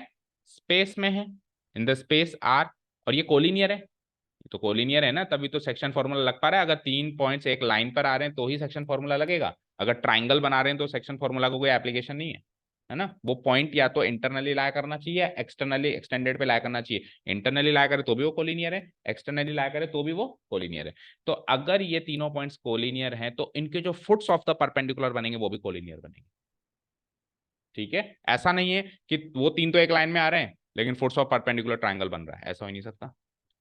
S1: स्पेस में है, इन द स्पेस R, और ये कोलिनियर है, तो कोलिनियर है ना, तभी तो सेक्शन फॉर्मूला लग पा रहा है। अगर 3 पॉइंट्स एक लाइन पर आ रहे हैं तो ही सेक्शन फॉर्मूला लगेगा, अगर ट्राइंगल बना रहे हैं तो सेक्शन फॉर्मूला को कोई एप्लीकेशन नहीं है ना। वो पॉइंट या तो इंटरनली लाया करना चाहिए, एक्सटर्नली एक्सटेंडेड पे लाया करना चाहिए। इंटरनली लाया करे तो भी वो कोलिनियर है, एक्सटर्नली लाया करे तो भी वो कोलिनियर है। तो अगर ये तीनों पॉइंट्स कोलिनियर हैं तो इनके जो फुट्स ऑफ द परपेंडिकुलर बनेंगे वो भी कोलिनियर बनेंगे। ठीक है, ऐसा नहीं है कि वो तीन तो एक लाइन में आ रहे हैं लेकिन फुट्स ऑफ परपेंडिकुलर ट्राइंगल बन रहा है, ऐसा हो नहीं सकता।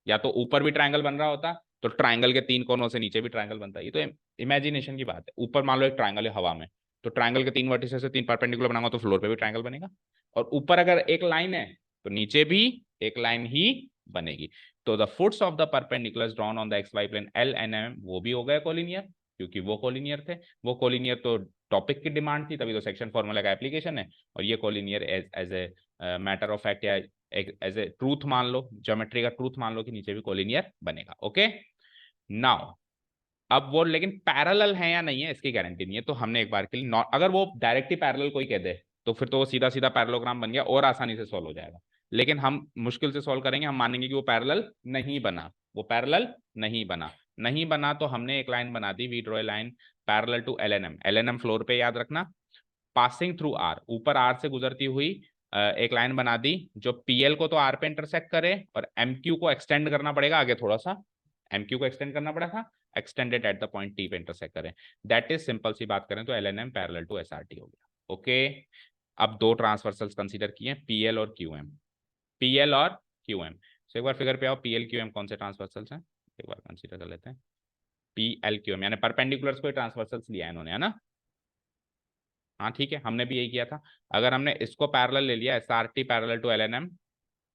S1: या तो ऊपर भी ट्राइंगल बन रहा होता तो ट्राइंगल के 3 कोनों से नीचे भी ट्राइंगल बनता। ये तो इमेजिनेशन की बात है। ऊपर मान लो एक ट्राइंगल है हवा में, तो ट्राइंगल के 3 वर्टिसेस से 3 परपेंडिकुलर बनाऊंगा तो फ्लोर पे भी ट्राइंगल बनेगा, और ऊपर अगर एक लाइन है तो नीचे भी एक लाइन ही बनेगी। तो the foots of the perpendiculars drawn on the XY plane L and M वो भी हो गए कोलिनियर, क्योंकि वो कोलिनियर थे। वो कोलिनियर तो टॉपिक की डिमांड थी, तभी तो सेक्शन फॉर्मूला का एप्लीकेशन है। और ये collinear as a matter of fact या एज ए ट्रूथ मान लो, ज्योमेट्री का ट्रूथ मान लो कि नीचे भी कोलिनियर बनेगा। ओके नाउ, अब वो लेकिन पैरेलल है या नहीं है इसकी गारंटी नहीं है, तो हमने एक बार के लिए अगर वो डायरेक्टली पैरेलल कोई कह दे तो फिर तो वो सीधा सीधा पैरेललोग्राम बन गया और आसानी से सॉल्व हो जाएगा। लेकिन हम मुश्किल से सॉल्व करेंगे, हम मानेंगे कि वो पैरेलल नहीं बना, वो पैरेलल नहीं बना। नहीं बना तो हमने एक लाइन बना दी, we draw a line parallel to LNM। LNM floor पे याद रखना, पासिंग थ्रू R, ऊपर R से गुजरती हुई एक लाइन बना दी जो PL को तो R पे इंटरसेक्ट करे, और MQ को एक्सटेंड करना पड़ेगा आगे थोड़ा सा, MQ को एक्सटेंड करना पड़ा था, extended at the point T पे इंटरसेक्ट करें। दैट इज सिंपल सी बात करें तो LNM पैरेलल टू SRT हो गया। ओके अब दो ट्रांसवर्सल्स कंसीडर किए, PL और QM, PL और QM। तो एक बार फिगर पे आओ, PL QM कौन से ट्रांसवर्सल्स हैं एक बार कंसीडर कर लेते हैं। PL QM यानी परपेंडिकुलर्स को ट्रांसवर्सल्स लिया है इन्होंने, है ना। हाँ ठीक है, हमने भी यही किया था। अगर हमने इसको पैरेलल ले लिया SRT पैरेलल टू LNM,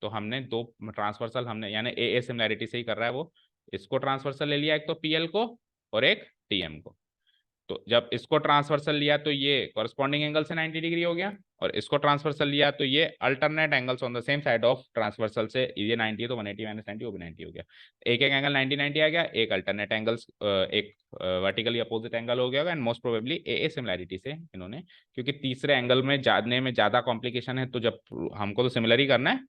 S1: तो हमने दो ट्रांसवर्सल, हमने यानी ए सिमिलैरिटी से ही कर रहा है वो, इसको ट्रांसवर्सल ले लिया, एक तो PL को और एक TM को। तो जब इसको ट्रांसवर्सल लिया तो ये कॉरस्पॉन्डिंग एंगल से 90 डिग्री हो गया, और इसको ट्रांसवर्सल लिया तो ये alternate angles on the same side of transversal से, ये 90 है तो 180 माइनस 90 वो भी 90 हो गया। एक एक एंगल 90 90 आ गया, एक अल्टरनेट एंगल्स एक वर्टिकली अपोजिट एंगल हो गया, and most probably A similarity से इन्होंने, क्योंकि तीसरे एंगल में जाने में ज्यादा कॉम्प्लिकेशन है, तो जब हमको तो सिमिलर ही करना है।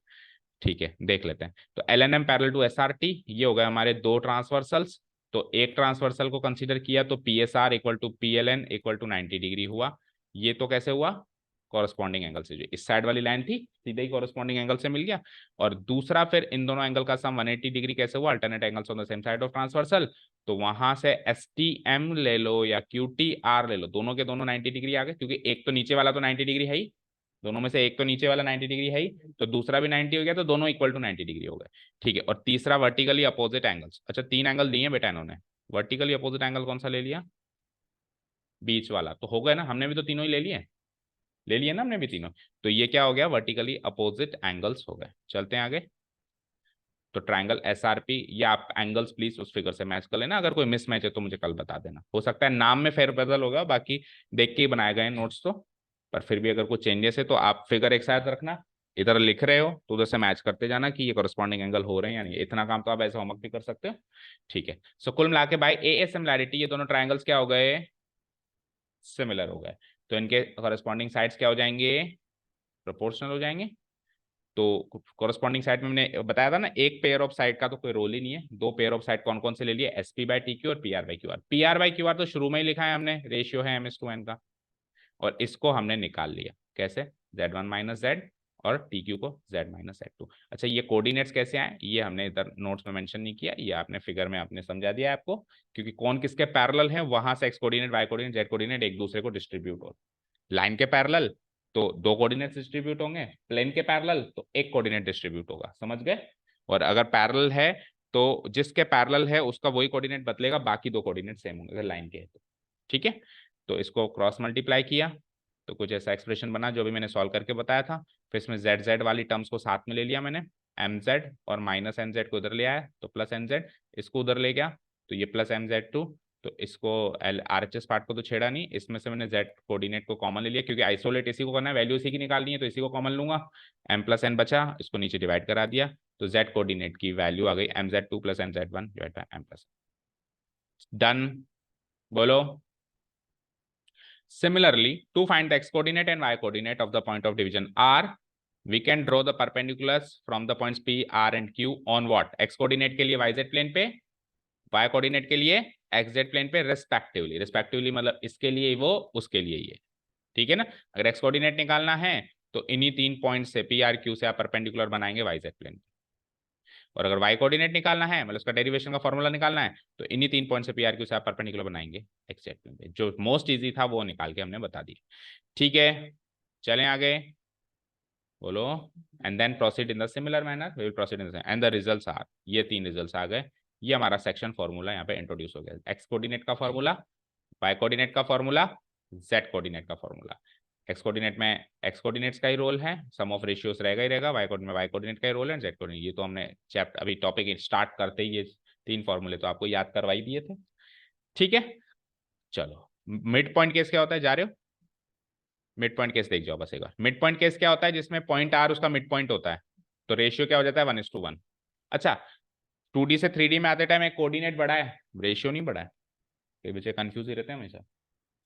S1: ठीक है देख लेते हैं। तो LNM पैरेलल टू SRT, ये हो गए हमारे दो ट्रांसवर्सल्स। तो एक ट्रांसवर्सल को कंसीडर किया तो PSR equal to PLN equal to 90 degree हुआ। ये तो कैसे हुआ, कॉरस्पॉन्डिंग एंगल से, जो इस साइड वाली लाइन थी सीधे ही कॉरस्पॉन्डिंग एंगल से मिल गया। और दूसरा फिर इन दोनों एंगल का सम 180 डिग्री कैसे हुआ, alternate angles on the same side of transversal. तो वहां से STM ले लो या QTR ले लो, दोनों के दोनों 90 डिग्री आ गए, क्योंकि एक तो नीचे वाला तो 90 डिग्री है ही, दोनों में से एक तो नीचे वाला 90 डिग्री है ही, तो दूसरा भी 90 हो गया, तो दोनों इक्वल टू 90 डिग्री हो गए। ठीक है, और तीसरा वर्टिकली अपोजिट एंगल्स। अच्छा 3 एंगल दिए बेटा इन्होंने, वर्टिकली अपोजिट एंगल कौन सा ले लिया, बीच वाला, तो हो गया ना, हमने भी तो तीनों ही ले लिए ना हमने भी तीनों। तो ये क्या हो गया, वर्टिकली अपोजिट एंगल्स हो गए। चलते हैं आगे। तो ट्राइंगल SRP, या आप एंगल्स प्लीज उस फिगर से मैच कर लेना, अगर कोई मिसमैच है तो मुझे कल बता देना, हो सकता है नाम में फेरबदल होगा, बाकी देख के ही बनाए गए नोट्स तो, पर फिर भी अगर कुछ चेंजेस है तो आप फिगर एक साथ रखना, इधर लिख रहे हो तो उधर से मैच करते जाना कि ये कॉरस्पॉन्डिंग एंगल हो रहे हैं या नहीं। इतना काम तो आप ऐसे होमवर्क भी कर सकते हो। ठीक है, सो कुल मिला के बाय ए सिमिलैरिटी ये दोनों ट्राइंगल्स क्या हो गए, सिमिलर हो गए। तो इनके कॉरस्पॉन्डिंग साइड्स क्या हो जाएंगे, प्रोपोर्शनल हो जाएंगे। तो कॉरस्पॉन्डिंग साइड में मैंने बताया था ना, एक पेयर ऑफ साइड का तो कोई रोल ही नहीं है, दो पेयर ऑफ साइड कौन कौन से ले लिए, SP/TQ और PR/QR। PR/QR तो शुरू में ही लिखा है हमने, रेशियो है M/N का, और इसको हमने निकाल लिया कैसे, Z1 माइनस Z और TQ को Z माइनस Z2। अच्छा ये कोऑर्डिनेट्स कैसे आए, ये हमने इधर नोट्स में मेंशन नहीं किया, ये आपने फिगर में आपने समझा दिया आपको, क्योंकि कौन किसके पैरेलल है वहां से X coordinate Y coordinate Z coordinate एक दूसरे को डिस्ट्रीब्यूट हो। लाइन के पैरेलल तो दो कोऑर्डिनेट डिस्ट्रीब्यूट होंगे, प्लेन के पैरेलल तो एक कोऑर्डिनेट डिस्ट्रीब्यूट होगा, समझ गए। और अगर पैरेलल है तो जिसके पैरेलल है उसका वही कोऑर्डिनेट बदलेगा, बाकी दो कोऑर्डिनेट सेम होंगे अगर लाइन के है तो। ठीक है, तो इसको क्रॉस मल्टीप्लाई किया तो कुछ ऐसा एक्सप्रेशन बना जो भी मैंने सॉल्व करके बताया था। फिर इसमें Z वाली टर्म्स को साथ में ले लिया मैंने, MZ और माइनस MZ को उधर ले आया तो प्लस MZ, इसको उधर ले गया तो ये प्लस MZ2 तो इसको RHS पार्ट को तो छेड़ा नहीं, इसमें से मैंने Z कोऑर्डिनेट को कॉमन ले लिया क्योंकि आइसोलेट इसी को करना है, वैल्यू इसी की निकालनी है, तो इसी को कॉमन लूंगा। m+n बचा, इसको नीचे डिवाइड करा दिया, तो Z कोऑर्डिनेट की वैल्यू आ गई mz2 + mz1 divide by m+n। Done, बोलो। Similarly, to find the x coordinate and y coordinate of the point of division R, we can draw the perpendiculars from the points P, R and Q on what? X coordinate के लिए yz plane पे, y coordinate के लिए xz plane पे respectively. Respectively मतलब इसके लिए वो, उसके लिए ये, ठीक है ना। अगर x कोऑर्डिनेट निकालना है तो इन्हीं 3 पॉइंट से P, R, Q से आप परपेंडिकुलर बनाएंगे yz प्लेन, और अगर y कोऑर्डिनेट निकालना है मतलब उसका डेरिवेशन का फॉर्मूला निकालना है तो इन्हीं 3 पॉइंट से P, R, Q से आप परपेंडिकुलर बनाएंगे xz प्लेन पे। जो मोस्ट इजी था वो निकाल के हमने बता दी, ठीक है। चलें आगे, बोलो। And then proceed in the similar manner, we will proceed in the and the results are, ये 3 रिजल्ट्स आ गए। ये हमारा सेक्शन फॉर्मूला यहाँ पे इंट्रोड्यूस हो गया, एक्स कोऑर्डिनेट का फॉर्मूला, वाई कोऑर्डिनेट का फॉर्मूला, जेड कोऑर्डिनेट का फॉर्मूला। एक्स कोऑर्डिनेट में एक्स कोऑर्डिनेट्स का ही रोल है, सम ऑफ रेशियोस रहेगा ही रहेगा, वाई कोऑर्डिनेट में वाई कोऑर्डिनेट का ही रोल है, जेड कोऑर्डिनेट, ये तो हमने चैप्टर अभी टॉपिक स्टार्ट करते ही ये 3 फॉर्मूले तो आपको याद करवाई दिए थे, ठीक है। चलो, मिड पॉइंट केस क्या होता है, जा रहे हो? मिड पॉइंट केस देख जाओ बस एक बार। मिड पॉइंट केस क्या होता है, जिसमें पॉइंट आर उसका मिड पॉइंट होता है, तो रेशियो क्या हो जाता है 1:1। अच्छा, 2D से 3D में आते टाइम एक कोऑर्डिनेट बढ़ा है, रेशियो नहीं बढ़ा है, कई बच्चे कंफ्यूज ही रहते हैं हमेशा।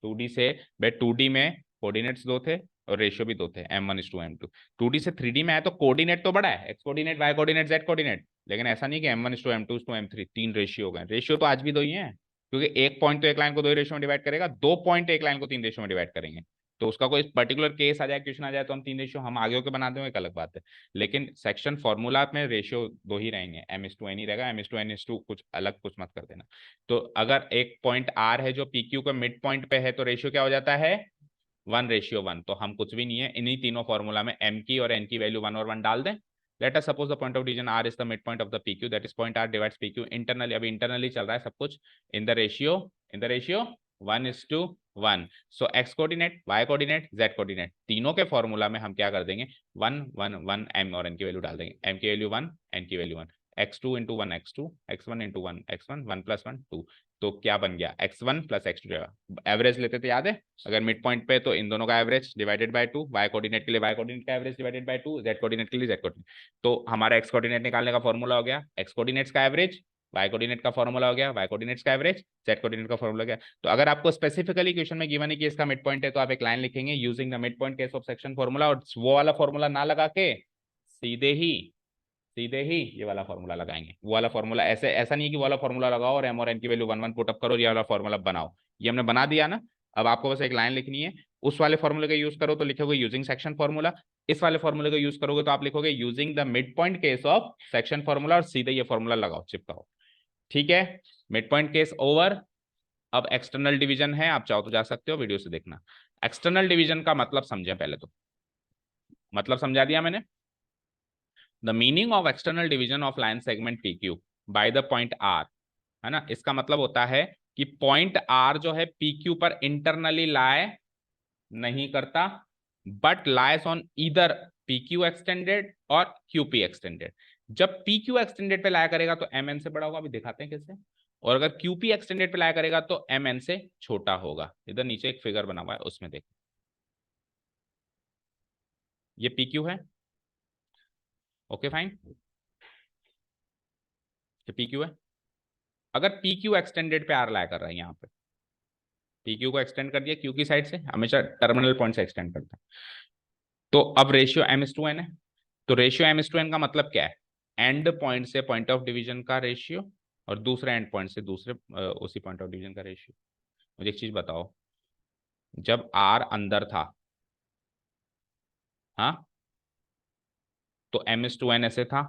S1: 2D से 2D में कोऑर्डिनेट्स 2 थे और रेशियो भी 2 थे, m1:m2। 2D से 3D में आया तो कोऑर्डिनेट तो बढ़ा है, x coordinate, y coordinate, z coordinate, लेकिन ऐसा नहीं कि m1:m2:m3 3 रेशियो हो गए। रेशियो तो आज भी 2 ही है, क्योंकि एक पॉइंट तो एक लाइन को 2 रेशियो में डिवाइड करेगा, 2 पॉइंट एक लाइन को 3 रेशियो में डिवाइड करेंगे। तो उसका कोई पर्टिकुलर केस आ जाए, क्वेश्चन आ जाए तो हम 3 रेशियो हम आगे होकर बनाते हैं, एक अलग बात है। लेकिन सेक्शन फॉर्मूला में रेशियो 2 ही रहेंगे, m:n ही रहेगा, m:n कुछ अलग कुछ मत कर देना। तो अगर एक पॉइंट आर है जो PQ के मिड पॉइंट पे है तो रेशियो क्या हो जाता है 1:1। तो हम कुछ भी नहीं है, इन्हीं तीनों फॉर्मूला में m की और n की वैल्यू 1 और 1 डाल दें। Let us suppose the point of division R is the mid point of the PQ, that is point R divides PQ internally, अभी इंटरनली चल रहा है सब कुछ, इन the ratio 1:1। So x coordinate, y coordinate, z coordinate, तीनों के formula में हम क्या कर देंगे 1 1 1 m और n की वैल्यू डाल देंगे। m की वैल्यू 1, n की value 1, x2 × 1 x2, x1 × 1 x1, 1 + 1 2। तो क्या बन गया x1 + x2। एवरेज लेते थे याद है, अगर मिड पॉइंट पे तो इन दोनों का average divided by 2, y coordinate के लिए y कोऑर्डिनेट का average divided by 2, z coordinate के लिए z कोऑर्डिनेट। तो हमारा x कोऑर्डिनेट निकालने का फॉर्मूला हो गया x कोऑर्डिनेट्स का एवरेज, y कोऑर्डिनेट का फॉर्मूला हो गया y कोऑर्डिनेट्स का एवरेज, z कोऑर्डिनेट का फॉर्मूला हो गया। तो अगर आपको स्पेसिफिकली क्वेश्चन में गिवन है कि इसका मिड पॉइंट है तो आप एक लाइन लिखेंगे using the mid point case of section formula, और वो वाला फॉर्मूला ना लगा के सीधे ही ये वाला फॉर्मूला लगाएंगे। वो वाला फॉर्मूला ऐसे, ऐसा नहीं है कि वो वाला फॉर्मूला लगाओ और m और n की वैल्यू 1 1 पुट अप करो, ये वाला फॉर्मूला बनाओ, ये हमने बना दिया ना। अब आपको बस एक लाइन लिखनी है, उस वाले फॉर्मूले का यूज करो तो लिखोगे यूजिंग सेक्शन फॉर्मूला, इस वाले फॉर्मूले का यूज करोगे तो आप लिखोगे using the mid point case of section formula, और सीधे ये फॉर्मूला लगाओ, चिपकाओ, ठीक है। Mid point case over. अब एक्सटर्नल डिवीजन है, आप चाहो तो जा सकते हो, वीडियो से देखना। एक्सटर्नल डिवीजन का मतलब समझे, पहले तो मतलब समझा दिया मैंने। The meaning of external division of line segment PQ by the point R, है ना, इसका मतलब होता है कि पॉइंट R जो है PQ पर इंटरनली लाए नहीं करता, but lies on either PQ extended और QP एक्सटेंडेड। जब PQ एक्सटेंडेड पे लाया करेगा तो MN से बड़ा होगा, अभी दिखाते हैं कैसे, और अगर QP एक्सटेंडेड पे लाया करेगा तो MN से छोटा होगा। इधर नीचे एक फिगर बना हुआ है उसमें देखो, ये PQ है, ओके फाइन, ये PQ है। अगर PQ एक्सटेंडेड पे R लाया कर रहा है, यहाँ पे PQ को एक्सटेंड कर दिया Q की साइड से, हमेशा टर्मिनल पॉइंट से एक्सटेंड करता है, तो अब रेशियो m:n है। तो रेशियो m:n का मतलब क्या है, एंड पॉइंट से पॉइंट ऑफ डिवीजन का रेशियो और दूसरे एंड पॉइंट से दूसरे उसी पॉइंट ऑफ डिवीजन का रेशियो। मुझे एक चीज बताओ, जब R अंदर था, हाँ, तो m:n ऐसे था,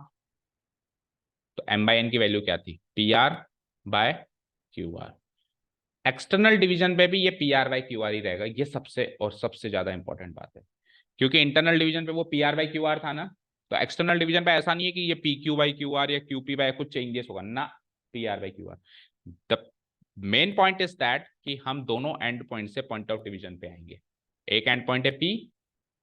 S1: तो m/n की वैल्यू क्या थी PR/QR। एक्सटर्नल डिवीजन पे भी ये PR/QR ही रहेगा, ये सबसे और सबसे ज्यादा इंपॉर्टेंट बात है, क्योंकि इंटरनल डिवीजन पे वो PR/QR था ना, तो एक्सटर्नल डिवीजन पे ऐसा नहीं है कि ये PQ/QR या QP कुछ चेंजेस होगा ना, PR/QR। The main point is that कि हम दोनों एंड पॉइंट से पॉइंट ऑफ डिवीजन पे आएंगे, एक एंड पॉइंट है P,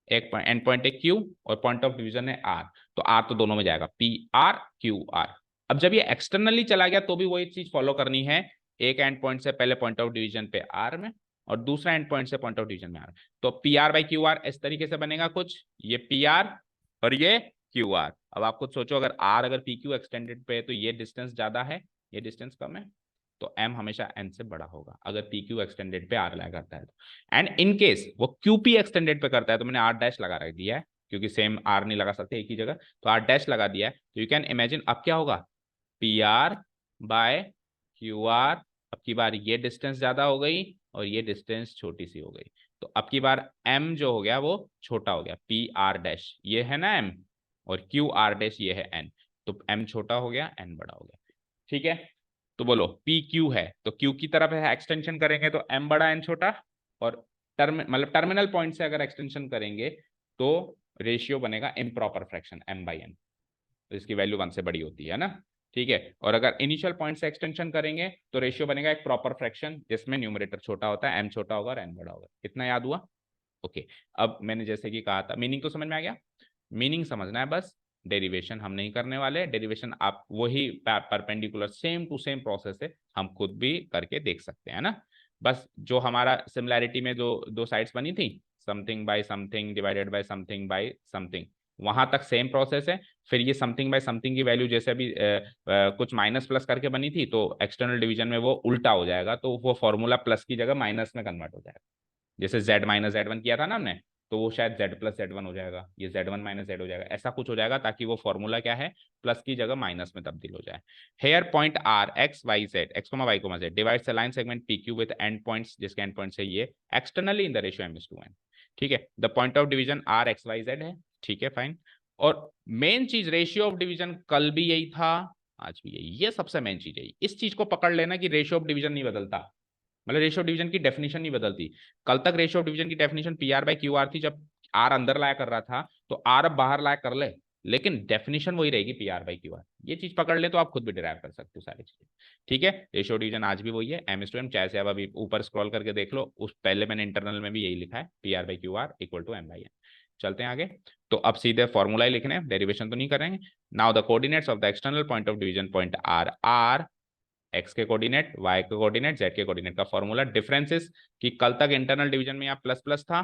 S1: एक एंड पॉइंट है Q, और पॉइंट ऑफ डिवीजन है R, तो R तो दोनों में जाएगा PR/QR। अब जब ये एक्सटर्नली चला गया तो भी वही चीज फॉलो करनी है एक एंड पॉइंट से पहले पॉइंट ऑफ डिवीजन पे आर में और दूसरा एंड पॉइंट से पॉइंट ऑफ डिवीजन में आर। तो P R by Q are इस तरीके से बनेगा कुछ, ये पी आर और ये क्यू आर। अब आप खुद सोचो, अगर आर अगर पी क्यू एक्सटेंडेड पे है तो ये डिस्टेंस ज्यादा है, ये डिस्टेंस कम है, तो m हमेशा n से बड़ा होगा अगर पी क्यू एक्सटेंडेड पे आर ला करता है तो। एंड इन केस वो क्यू पी एक्सटेंडेड पे करता है तो मैंने आर डैश लगा रख दिया है, क्योंकि सेम आर नहीं लगा सकते एक ही जगह, तो आर डैश लगा दिया है। तो यू कैन इमेजिन अब क्या होगा, P R by Q R. अब की बार ये डिस्टेंस ज्यादा हो गई और ये डिस्टेंस छोटी सी हो गई, तो अब की बार m जो हो गया वो छोटा हो गया, पी आर डैश ये है ना m और क्यू आर डैश ये है n, तो m छोटा हो गया n बड़ा हो गया। ठीक है, तो बोलो पी क्यू है तो क्यू की तरफ है एक्सटेंशन करेंगे तो m बड़ा n छोटा, और मतलब टर्मिनल पॉइंट से अगर एक्सटेंशन करेंगे तो रेशियो बनेगा improper fraction m by n, तो इसकी वैल्यू 1 से बड़ी होती है ना। ठीक है, और अगर इनिशियल पॉइंट से एक्सटेंशन करेंगे तो रेशियो बनेगा एक प्रॉपर फ्रैक्शन जिसमें न्यूमरेटर छोटा होता है, m छोटा होगा और n बड़ा होगा। इतना याद हुआ? ओके, अब मैंने जैसे कि कहा था, मीनिंग तो समझ में आ गया, मीनिंग समझना है बस, डेरिवेशन हम नहीं करने वाले। डेरिवेशन आप वही perpendicular same to same process है, हम खुद भी करके देख सकते हैं ना। बस जो हमारा सिमिलैरिटी में जो दो साइड्स बनी थी, something bye something divided by something bye something, वहां तक सेम प्रोसेस है। फिर ये समथिंग बाय समथिंग की वैल्यू जैसे अभी कुछ माइनस प्लस करके बनी थी, तो एक्सटर्नल डिवीजन में वो उल्टा हो जाएगा, तो वो फॉर्मूला प्लस की जगह माइनस में कन्वर्ट हो जाएगा। जैसे z माइनस जेड वन किया था ना हमने, तो वो शायद z प्लस जेड वन हो जाएगा, ये z1 माइनस जेड हो जाएगा, ऐसा कुछ हो जाएगा, ताकि वो फॉर्मूला क्या है, प्लस की जगह माइनस में तब्दील हो जाए। Here point R x y z, x comma y comma z divides the line segment P Q with end points, जिसके एंड पॉइंट्स है ये, externally in the ratio m/n। ठीक है, the point of division R x y z है। ठीक है, fine. और main चीज रेशियो ऑफ डिवीजन, कल भी यही था आज भी यही, ये सबसे मेन चीज है, इस चीज को पकड़ लेना कि रेशियो ऑफ डिवीजन नहीं बदलता, मतलब रेशियो ऑफ डिवीजन की डेफिनेशन नहीं बदलती। कल तक रेशियो ऑफ डिवीजन की definition P R by Q are थी, जब आर अंदर लाया कर रहा था, तो आर अब बाहर लाया कर ले, लेकिन डेफिनेशन वही रहेगी P R by Q are. ये चीज पकड़ ले तो आप खुद भी डिराइव कर सकते हो सारी चीजें। ठीक है, रेशियो ऑफ डिवीजन आज भी वही है, m/m, चाहे से आप अभी ऊपर स्क्रॉल करके देख लो, उस पहले मैंने इंटरनल में भी यही लिखा है, P R by Q R equal to m/n। चलते हैं आगे, तो अब सीधे फॉर्मूला ही लिखने हैं, डेरिवेशन तो नहीं करेंगे। Now the coordinates of the external point of division point R x के कोऑर्डिनेट, वाई के कोऑर्डिनेट, जेड के कोऑर्डिनेट का फॉर्मूला। डिफरेंसेस कि कल तक इंटरनल डिवीजन में यहाँ प्लस प्लस था,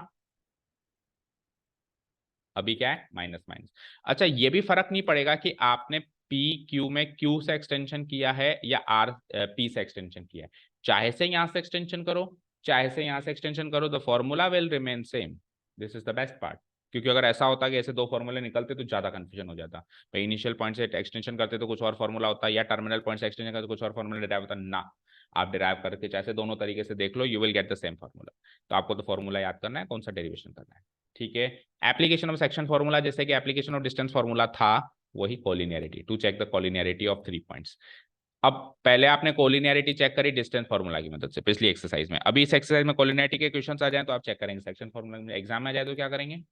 S1: अभी क्या है माइनस माइनस। अच्छा, ये भी फर्क नहीं पड़ेगा कि आपने पी क्यू में क्यू से एक्सटेंशन किया है या आर पी से एक्सटेंशन किया है, चाहे से यहां से एक्सटेंशन करो चाहे से यहां से एक्सटेंशन करो, the formula will remain same. This is the best part, क्योंकि अगर ऐसा होता कि ऐसे दो फॉर्मूले निकलते तो ज्यादा कंफ्यूजन हो जाता, भाई इनिशियल पॉइंट से एक्सटेंशन करते तो कुछ और फॉर्मूला होता, या टर्मिनल पॉइंट से एक्सटेंशन करते तो कुछ और फॉर्मूला डिराइव होता ना। आप डिराइव करके चाहे दोनों तरीके से देख लो, you will get the same formula. तो आपको तो फॉर्मूला याद करना है, कौन सा डेरिवेशन करना है। ठीक है, एप्लीकेशन ऑफ सेक्शन फॉर्मूला, जैसे कि एप्लीकेशन ऑफ डिस्टेंस फॉर्मूला था, वही collinearity, to check the collinearity of 3 points. अब पहले आपने कोलिनियरिटी चेक करी डिस्टेंस फॉर्मूला की मदद से पिछली एक्सरसाइज में, अभी इस एक्सरसाइज में कोलिनियरिटी के क्वेश्चंस आ जाए तो आप चेक करेंगे सेक्शन फॉर्मूला में, एग्जाम में आ जाए तो क्या करेंगे।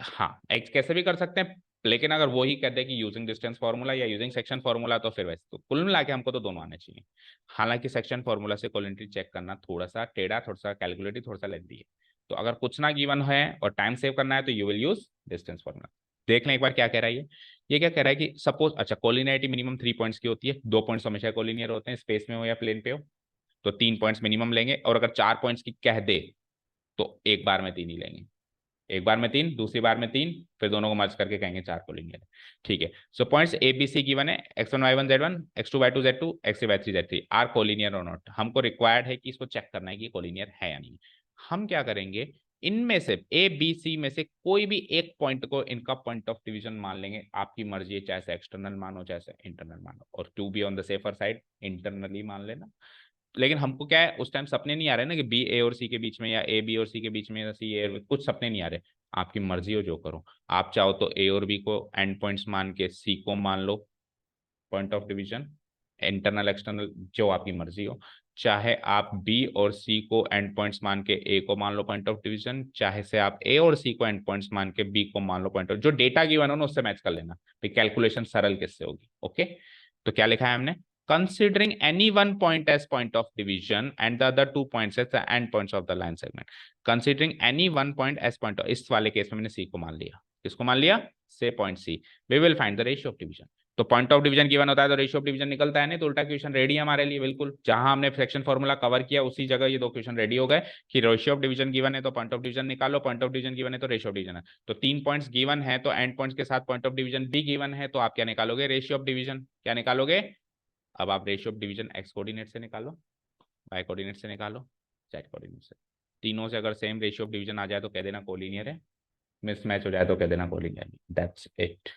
S1: हाँ, एक्स कैसे भी कर सकते हैं, लेकिन अगर वो ही कहते हैं कि यूजिंग डिस्टेंस फार्मूला या यूजिंग सेक्शन फार्मूला, तो फिर वैसे तो कुल मिला के हमको तो दोनों आने चाहिए। हालांकि सेक्शन फार्मूला से कोलिनिटी चेक करना थोड़ा सा टेढ़ा, थोड़ा सा कैलकुलेटिव, थोड़ा सा लेंथी है, तो अगर कुछ ना गिवन है और टाइम सेव करना है तो you will use distance formula. देख लें एक बार क्या कह रहा है ये क्या कह रहा है कि सपोज, अच्छा कोलिनियरिटी मिनिमम 3 पॉइंट्स की होती है, 2 पॉइंट्स हमेशा कोलिनियर होते हैं, स्पेस में हो या प्लेन पे हो, तो 3 पॉइंट्स मिनिमम लेंगे, और अगर 4 पॉइंट्स की कह दे तो एक बार में 3 ही लेंगे, एक बार में 3, दूसरी बार में 3, फिर दोनों को मर्ज करके कहेंगे 4 कोलिनियर। ठीक है, so points A B C given है, x1 y1 z1, x2 y2 z2, x3 y3 z3 are collinear और नॉट। हमको रिक्वायर्ड है कि इसको चेक करना है कि कोलिनियर है या नहीं। हम क्या करेंगे, इनमें से ए बी सी में से कोई भी एक पॉइंट को इनका पॉइंट ऑफ डिवीजन मान लेंगे, आपकी मर्जी है, चाहे से एक्सटर्नल मानो चाहे से इंटरनल मानो, और to be on the safer side internally मान लेना। लेकिन हमको क्या है, उस टाइम सपने नहीं आ रहे ना कि बी ए और सी के बीच में, या ए बी और सी के बीच में, या सी ए, कुछ सपने नहीं आ रहे। आपकी मर्जी हो जो करो, आप चाहो तो ए और बी को एंड पॉइंट्स मान के सी को मान लो point of division, internal external जो आपकी मर्जी हो। चाहे आप बी और सी को एंड पॉइंट्स मान के ए को मान लो पॉइंट ऑफ डिवीजन, चाहे से आप ए और सी को एंड पॉइंट्स मान के बी को मान लो पॉइंट ऑफ, जो डेटा गिवन हो ना उससे मैच कर लेना, फिर कैलकुलेशन सरल किससे होगी। ओके, तो क्या लिखा है हमने, considering any one point as point of division and the other 2 points as the end points of the line segment, considering any one point as point of, इस वाले केस में मैंने C को मान लिया, किसको मान लिया, से point C, we will find the ratio of division। तो पॉइंट ऑफ डिवीजन गिवन होता है तो रेशियो ऑफ डिवीजन निकलता है, नहीं तो उल्टा क्वेश्चन रेडी है हमारे लिए बिल्कुल। जहां हमने फ्रैक्शन फॉर्मूला कवर किया उसी जगह ये दो क्वेश्चन रेडी हो गए कि रेशियो ऑफ डिवीजन गिवन है तो पॉइंट ऑफ डिवीजन निकालो, पॉइंट ऑफ डिवीजन गिवन है तो रेशियो ऑफ डिवीजन है। तो 3 पॉइंट्स गिवन है तो एंड पॉइंट्स के साथ पॉइंट ऑफ डिवीजन भी गिवन है, तो आप क्या निकालोगे? Ratio of division. क्या निकालोगे? अब आप ratio of division x coordinate से निकालो, वाई कोऑर्डिनेट से निकालो, जेड कोऑर्डिनेट से। तीनों से अगर सेम रेशियो ऑफ डिवीजन आ जाए तो कह देना कोलिनियर है, मिसमैच हो जाए तो कह देना कोलिनियर। That's it.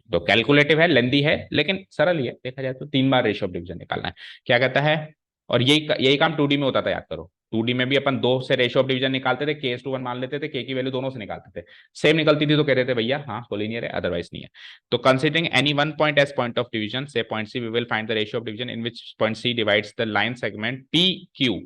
S1: तो कैलकुलेटिव है, लेंदी है, लेकिन सरल ही है देखा जाए तो। 3 बार रेशियो ऑफ डिवीजन निकालना है। क्या कहता है? और यही काम 2D में होता था, याद करो। 2D में भी अपन 2 से रेशियो ऑफ डिवीजन निकालते थे, k/1 मान लेते थे, k की वैल्यू दोनों से निकालते थे, सेम निकलती थी तो कहते थे भैया हाँ कोलिनियर है, अदरवाइज नहीं है। तो considering any one point as point of division, say point C, we will find the ratio of division in which point C divides the line segment P Q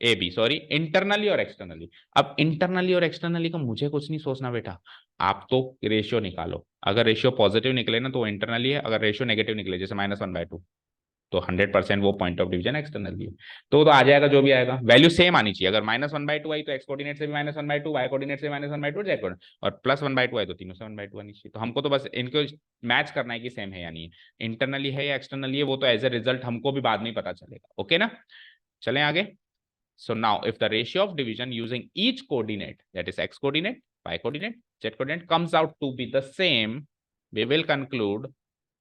S1: A B, sorry, internally और externally. अब internally और externally का मुझे कुछ नहीं सोचना बेटा, आप तो रेशियो निकालो। अगर रेशियो पॉजिटिव निकले ना तो इंटरनली है, अगर रेशियो नेगेटिव निकले जैसे -1/2 तो 100% वो पॉइंट ऑफ डिवीजन एक्सटर्नली है। तो आ जाएगा जो भी आएगा, वैल्यू सेम आनी चाहिए। अगर -1/2 आई तो एक्स कोऑर्डिनेट से भी -1/2, वाई कोऑर्डिनेट से -1/2, जेड कोऑर्डिनेट, और +1/2 आई तो तीनों से 1/2 आनी चाहिए। तो हमको तो बस इनको मैच करना है कि सेम है या नहीं है, इंटरनली है या एक्सटर्नली है, वो तो एज ए रिजल्ट हमको भी बाद में ही पता चलेगा। ओके ना, चलें आगे। So now if the ratio of division using each coordinate, that is x coordinate, y coordinate, z coordinate, comes out to be the same, we will conclude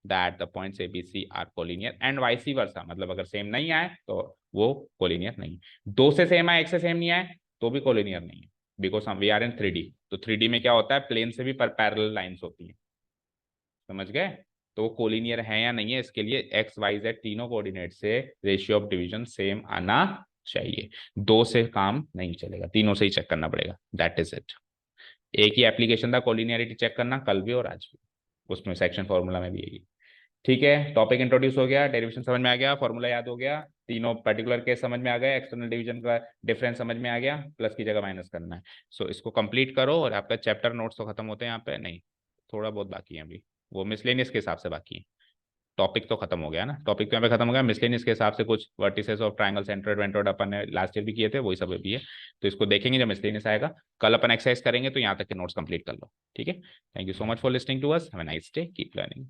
S1: that the points A, B, C are collinear and vice versa। मतलब अगर same नहीं आए तो वो collinear नहीं है। 2 से same आए, 1 से सेम नहीं आए तो भी कोलिनियर नहीं है, बिकॉज हम वी आर इन 3D। तो 3D में क्या होता है, प्लेन से भी पैरेलल लाइंस होती हैं, समझ गए? तो वो कोलिनियर है या नहीं है, इसके लिए एक्स वाई जेड तीनों कोऑर्डिनेट से रेशियो ऑफ डिवीजन सेम आना चाहिए। 2 से काम नहीं चलेगा, तीनों से ही चेक करना पड़ेगा। That is it. एक ही एप्लीकेशन था कोलिनियरिटी चेक करना, कल भी और आज भी, उसमें सेक्शन फॉर्मूला में भी यही। ठीक है, टॉपिक इंट्रोड्यूस हो गया, डेरिवेशन समझ में आ गया, फॉर्मूला याद हो गया, तीनों पर्टिकुलर केस समझ में आ गए, एक्सटर्नल डिवीजन का डिफरेंस समझ में आ गया, प्लस की जगह माइनस करना है। सो इसको कंप्लीट करो और आपका चैप्टर नोट्स तो खत्म होते हैं यहाँ पे, नहीं थोड़ा बहुत बाकी है अभी, वो मिसलेनियस के हिसाब से बाकी है। टॉपिक तो खत्म हो गया ना, टॉपिक तो यहाँ पे खत्म हो गया, मिसलेनियस के हिसाब से कुछ वर्टिसेस ऑफ ट्रायंगल सेंट्रोइड वेंट्रोइड अपन ने लास्ट ईयर भी किए थे, वही सब भी है। तो इसको देखेंगे जब मिसलेनियस आएगा, कल अपन एक्सरसाइज करेंगे, तो यहाँ तक के नोट्स कंप्लीट कर लो। ठीक है, thank you so much for listening to us, have a nice day, keep learning.